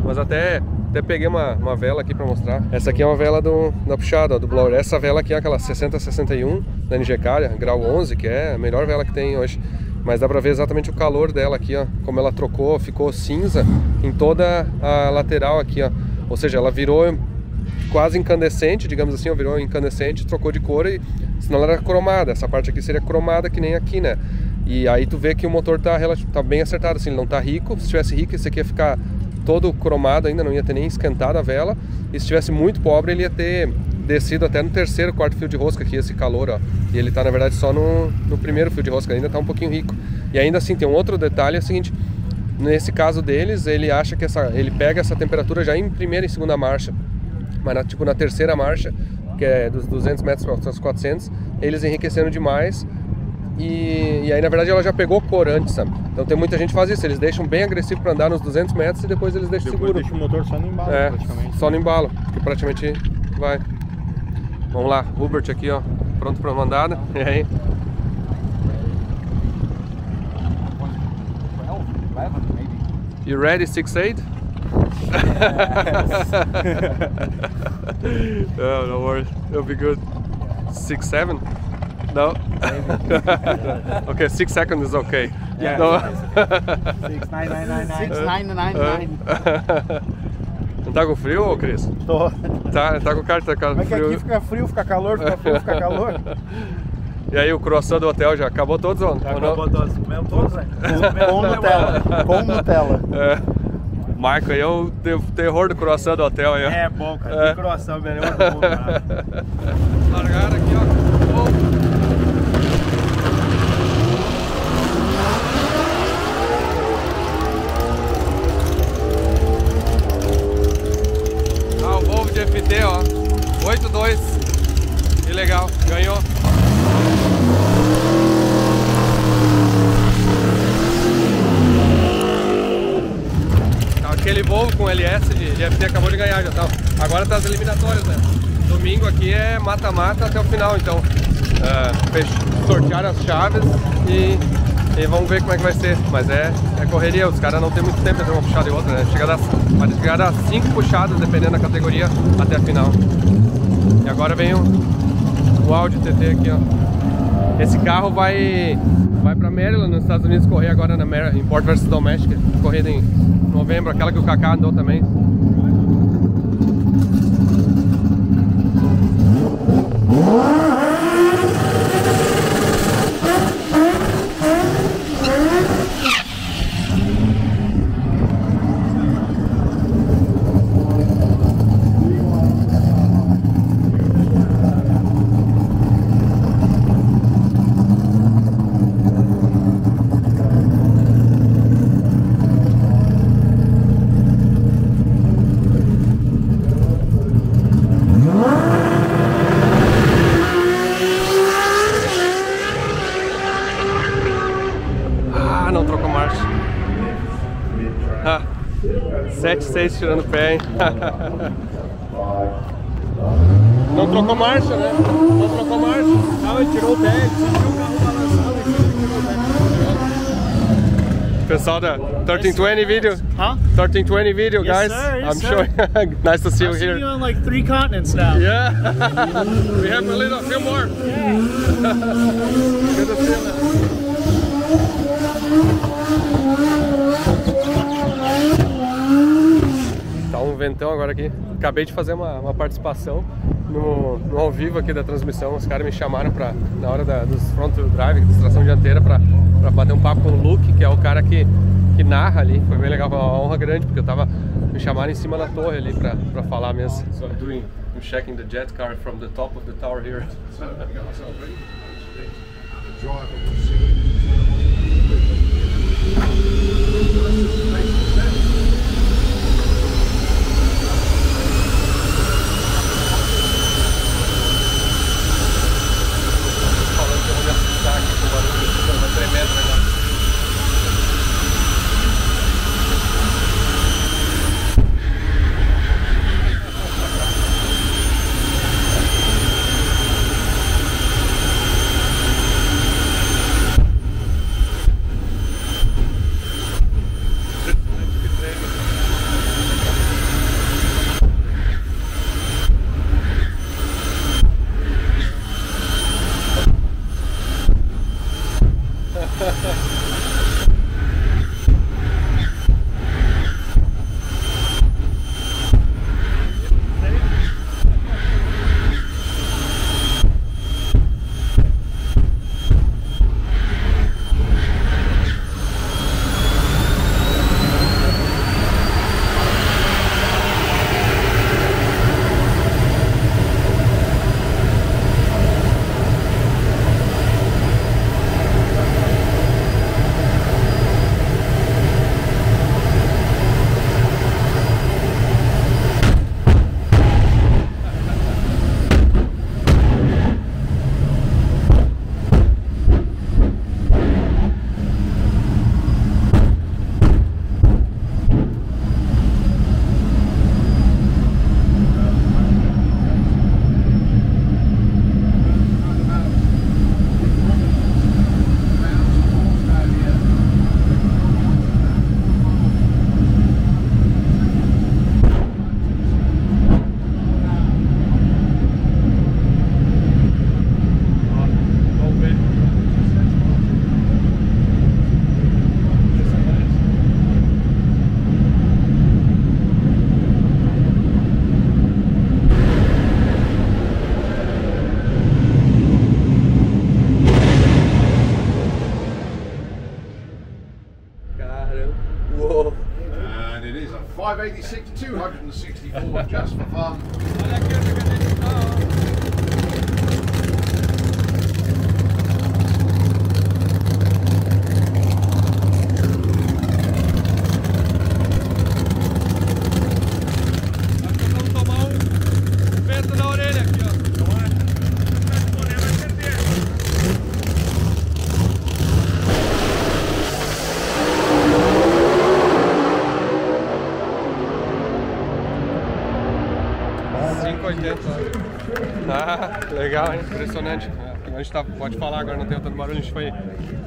Mas até peguei uma vela aqui pra mostrar. Essa aqui é uma vela da puxada, ó, do blower. Essa vela aqui é aquela 6061 da NGK, grau 11, que é a melhor vela que tem hoje. Mas dá pra ver exatamente o calor dela aqui, ó, como ela trocou, ficou cinza em toda a lateral aqui, ó. Ou seja, ela virou quase incandescente, digamos assim, ó, virou incandescente, trocou de cor, e senão ela era cromada. Essa parte aqui seria cromada que nem aqui, né? E aí tu vê que o motor tá bem acertado, assim, ele não tá rico. Se tivesse rico, esse aqui ia ficar todo cromado ainda, não ia ter nem esquentado a vela. E se tivesse muito pobre, ele ia ter descido até no terceiro, quarto fio de rosca aqui, esse calor, ó. E ele tá, na verdade, só no primeiro fio de rosca, ainda tá um pouquinho rico. E ainda assim, tem um outro detalhe, é o seguinte, nesse caso deles, ele acha que ele pega essa temperatura já em primeira e segunda marcha. Mas tipo na terceira marcha, que é dos 200 metros para os 400, eles enriqueceram demais, e aí na verdade ela já pegou cor antes, sabe? Então tem muita gente que faz isso, eles deixam bem agressivo para andar nos 200 metros e depois eles deixam seguro. Deixa o motor só no embalo, praticamente. Só no embalo, que praticamente vai. Vamos lá, Hubert aqui, ó, pronto para mandada. E aí? You ready, 6'8"? Oh, no worries, it'll be good. 6'7"? No? Okay, 6 seconds is okay. Yeah. No. 6999. Não tá com frio, Cris? Tô. Tá com cara, tá com Mas frio. que aqui fica frio, fica calor, fica frio, fica calor. E aí, o croissant do hotel já acabou todos ou não? Acabou todos, comeu todos, velho. Com Nutella, com Nutella. É. Marco aí é o terror do croissant do hotel aí, ó. É bom, cara. Que croissant, velho. É muito bom, cara. Largaram aqui, ó. O Volvo de FT, ó, 8.2, que legal, ganhou. Aquele Volvo com LS de FT acabou de ganhar, já tá. Agora tá as eliminatórias, né? Domingo aqui é mata-mata até o final, então sortearam as chaves e vamos ver como é que vai ser. Mas é correria, os caras não tem muito tempo entre uma puxada e outra, né? Pode chegar a dar 5 puxadas, dependendo da categoria, até a final. E agora vem o Audi TT aqui, ó. Esse carro vai pra Maryland, nos Estados Unidos, correr agora em Import vs Domestic, corrida em novembro, aquela que o Kaká andou também. Não trocou marcha. 7.6 tirando o pé, hein? Não trocou marcha, né? Não trocou marcha. Não, ele tirou o pé, ele sentiu o carro balançando e tirou o pé. Pessoal da 1320 video. Huh? 1320 video, Yes, guys. sir, yes, I'm sir. sure. Nice to see you I've here. seen you on like 3 continents now. Yeah. We have a few more. Good to see you, man. Tá um ventão agora aqui. Acabei de fazer uma participação no ao vivo aqui da transmissão. Os caras me chamaram na hora dos front wheel drive, da tração dianteira, pra bater um papo com o Luke, que é o cara que narra ali. Foi bem legal, foi uma honra grande, porque me chamaram em cima da torre ali pra falar mesmo. So I'm checking the jet car from the top of the tower here. Caramba. Uou. And it is a 586-264 just for fun. Olha aqui onde a gente tá, ó. Ah, legal, hein? Impressionante. A gente pode falar agora, não tem tanto barulho. A gente foi,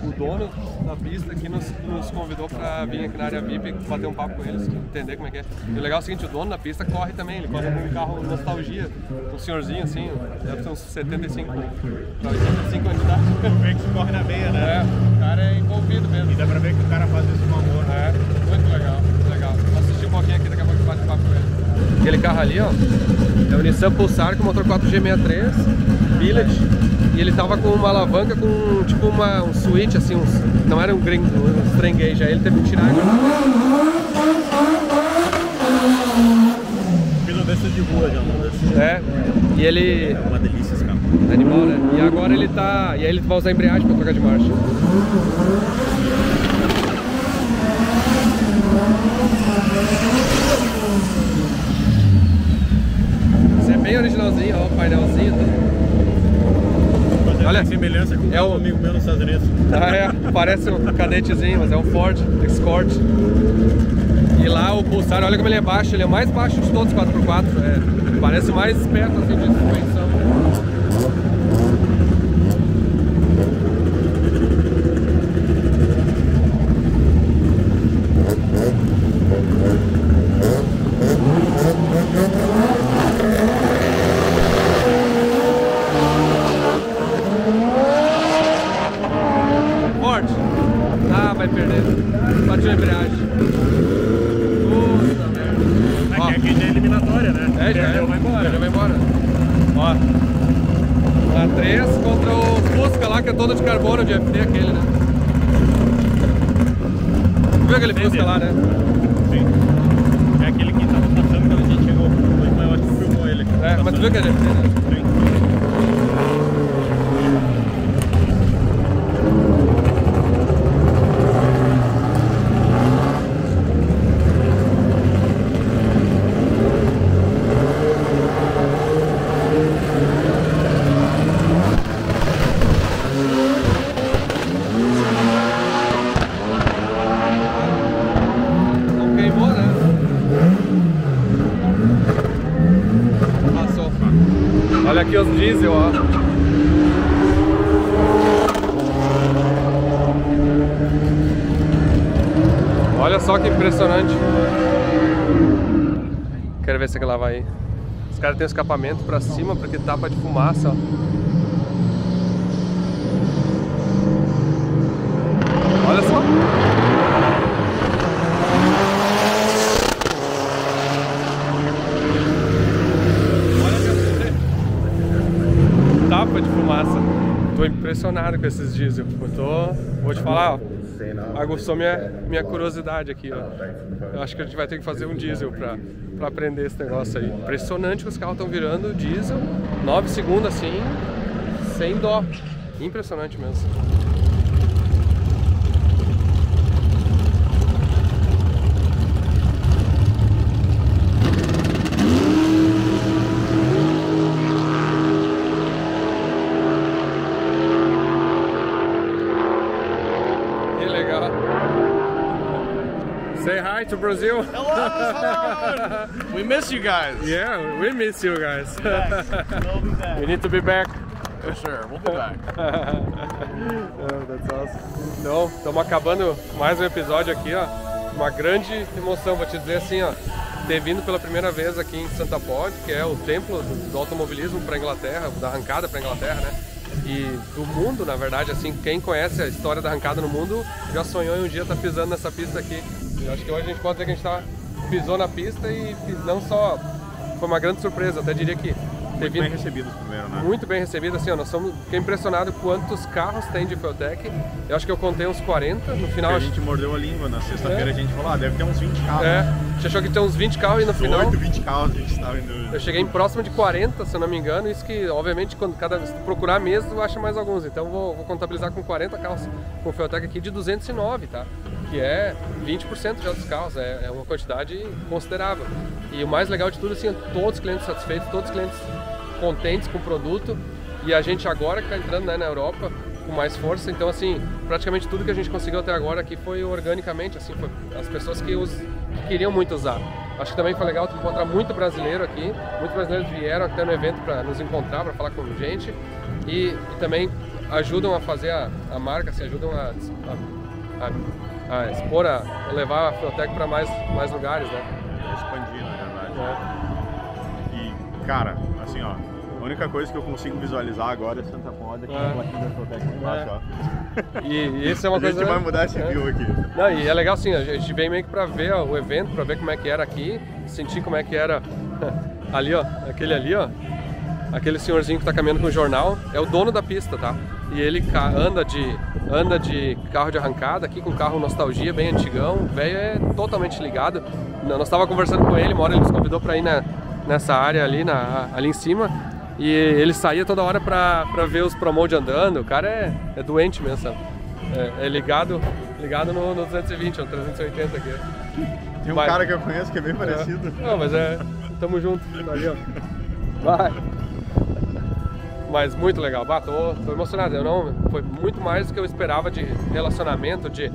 o dono da pista que nos convidou para vir aqui na área VIP e bater um papo com eles, entender como é que é. E o legal é o seguinte, o dono da pista corre também, ele corre com um carro nostalgia, um senhorzinho assim, deve ter uns 75 anos de idade. Vê que corre na meia, né? É, o cara é envolvido mesmo. E dá pra ver que o cara faz isso com amor. É, muito legal, muito legal. Vou assistir um pouquinho aqui, daqui a pouco a gente bate papo com ele. Aquele carro ali, ó, é o Nissan Pulsar com motor 4G63, billet, e ele tava com uma alavanca com tipo um switch, assim, não era um strain gauge, aí ele teve que tirar. Pilotista de rua já, é, e ele... É uma delícia esse carro. Animal, né? E agora ele tá... E aí ele vai usar a embreagem pra trocar de marcha. Isso é bem originalzinho, ó, o painelzinho. Mas olha a semelhança com é um amigo meu nos Estados Unidos. Ah, é, parece um cadetezinho, mas é um Ford Escort. E lá o Pulsar, olha como ele é baixo, ele é o mais baixo de todos os 4x4. É, parece mais perto assim de suspensão. Vai perder. Bateu a embreagem. Puta merda. Aqui já é eliminatória, né? É, já vai embora. Já vai embora. Ó. A 3 contra o Fusca lá, que é todo de carbono, de FD aquele, né? Viu aquele Fusca lá, né? Sim. É aquele que tava passando quando a gente chegou. Eu acho que filmou ele. É, mas tu viu que é de FD, né? Sim. Olha aqui os diesel, ó. Olha só que impressionante. Quero ver se aquela vai aí. Os caras têm escapamento pra cima porque tapa de fumaça, ó. Olha só. Tapa de fumaça. Tô impressionado com esses diesel. Vou te falar, ó, aguçou minha curiosidade aqui, ó. Eu acho que a gente vai ter que fazer um diesel pra aprender esse negócio aí. Impressionante que os carros estão virando diesel 9 segundos assim, sem dó. Impressionante mesmo. Say hi to Brazil. Hello. We miss you guys. Yeah, we miss you guys. Yes, we'll be back. We need to be back. For sure, we'll be back. Oh, that's awesome. Então, estamos acabando mais um episódio aqui, ó. Uma grande emoção, vou te dizer assim, ó. Ter vindo pela primeira vez aqui em Santa Pod, que é o templo do automobilismo para a Inglaterra, da arrancada para a Inglaterra, né? E do mundo, na verdade, assim, quem conhece a história da arrancada no mundo já sonhou em um dia estar pisando nessa pista aqui. Eu acho que hoje a gente pode dizer que a gente pisou na pista e não só foi uma grande surpresa, até diria que muito bem recebidos primeiro, né? Muito bem recebidos, assim, ó, fiquei impressionado quantos carros tem de Fueltech. Eu acho que eu contei uns 40, no final... A gente mordeu a língua, na sexta-feira a gente falou, deve ter uns 20 carros. A gente achou que tem uns 20 carros e no final... 20 carros a gente estava indo... Eu cheguei em próximo de 40, se eu não me engano, isso que, obviamente, quando cada vez procurar mesmo, tu acha mais alguns. Então vou contabilizar com 40 carros com Fueltech aqui de 209, tá? Que é 20% já dos carros, é uma quantidade considerável. E o mais legal de tudo, assim, todos os clientes satisfeitos, todos os clientes contentes com o produto, e a gente agora que está entrando, né, na Europa com mais força, então assim, praticamente tudo que a gente conseguiu até agora aqui foi organicamente, assim, foi as pessoas que queriam muito usar. Acho que também foi legal encontrar muito brasileiro aqui, muitos brasileiros vieram até no evento para nos encontrar, para falar com gente, e também ajudam a fazer a marca, se ajudam a expor, a levar a Fueltech para mais lugares, né? Expandir, na verdade. E, cara, assim, ó, a única coisa que eu consigo visualizar agora é Santa Pod aqui na plaquinha da Fueltech lá embaixo, ó. E isso é uma coisa... A gente vai mudar esse view aqui. Não, e é legal assim, a gente veio meio que pra ver o evento, pra ver como é que era aqui, sentir como é que era ali, ó, aquele ali, ó. Aquele senhorzinho que tá caminhando com o jornal, é o dono da pista, tá? E ele anda de carro de arrancada aqui, com carro nostalgia, bem antigão, o velho é totalmente ligado. Nós tava conversando com ele, uma hora ele nos convidou pra ir nessa área ali, ali em cima, e ele saía toda hora pra ver os Promode andando. O cara é doente mesmo, sabe? É ligado no 220, ou 380 aqui. Tem um cara que eu conheço que é bem parecido. Não, mas tamo junto, tá ali, ó. Vai! Mas muito legal, tô emocionado, foi muito mais do que eu esperava de relacionamento, de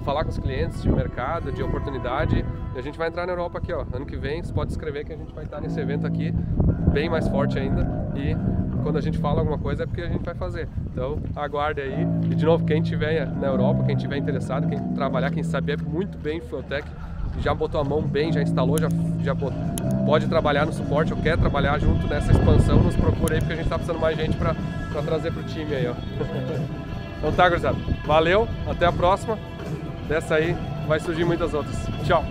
falar com os clientes, de mercado, de oportunidade. E a gente vai entrar na Europa aqui, ó, ano que vem, você pode escrever que a gente vai estar nesse evento aqui, bem mais forte ainda, e quando a gente fala alguma coisa é porque a gente vai fazer. Então aguarde aí, e de novo, quem estiver na Europa, quem estiver interessado, quem trabalhar, quem saber muito bem Fueltech, já botou a mão bem, já instalou, já pode trabalhar no suporte, ou quer trabalhar junto nessa expansão, nos procura aí, porque a gente tá precisando mais gente para trazer pro time aí, ó. Então tá, gurizada, valeu, até a próxima, dessa aí vai surgir muitas outras. Tchau!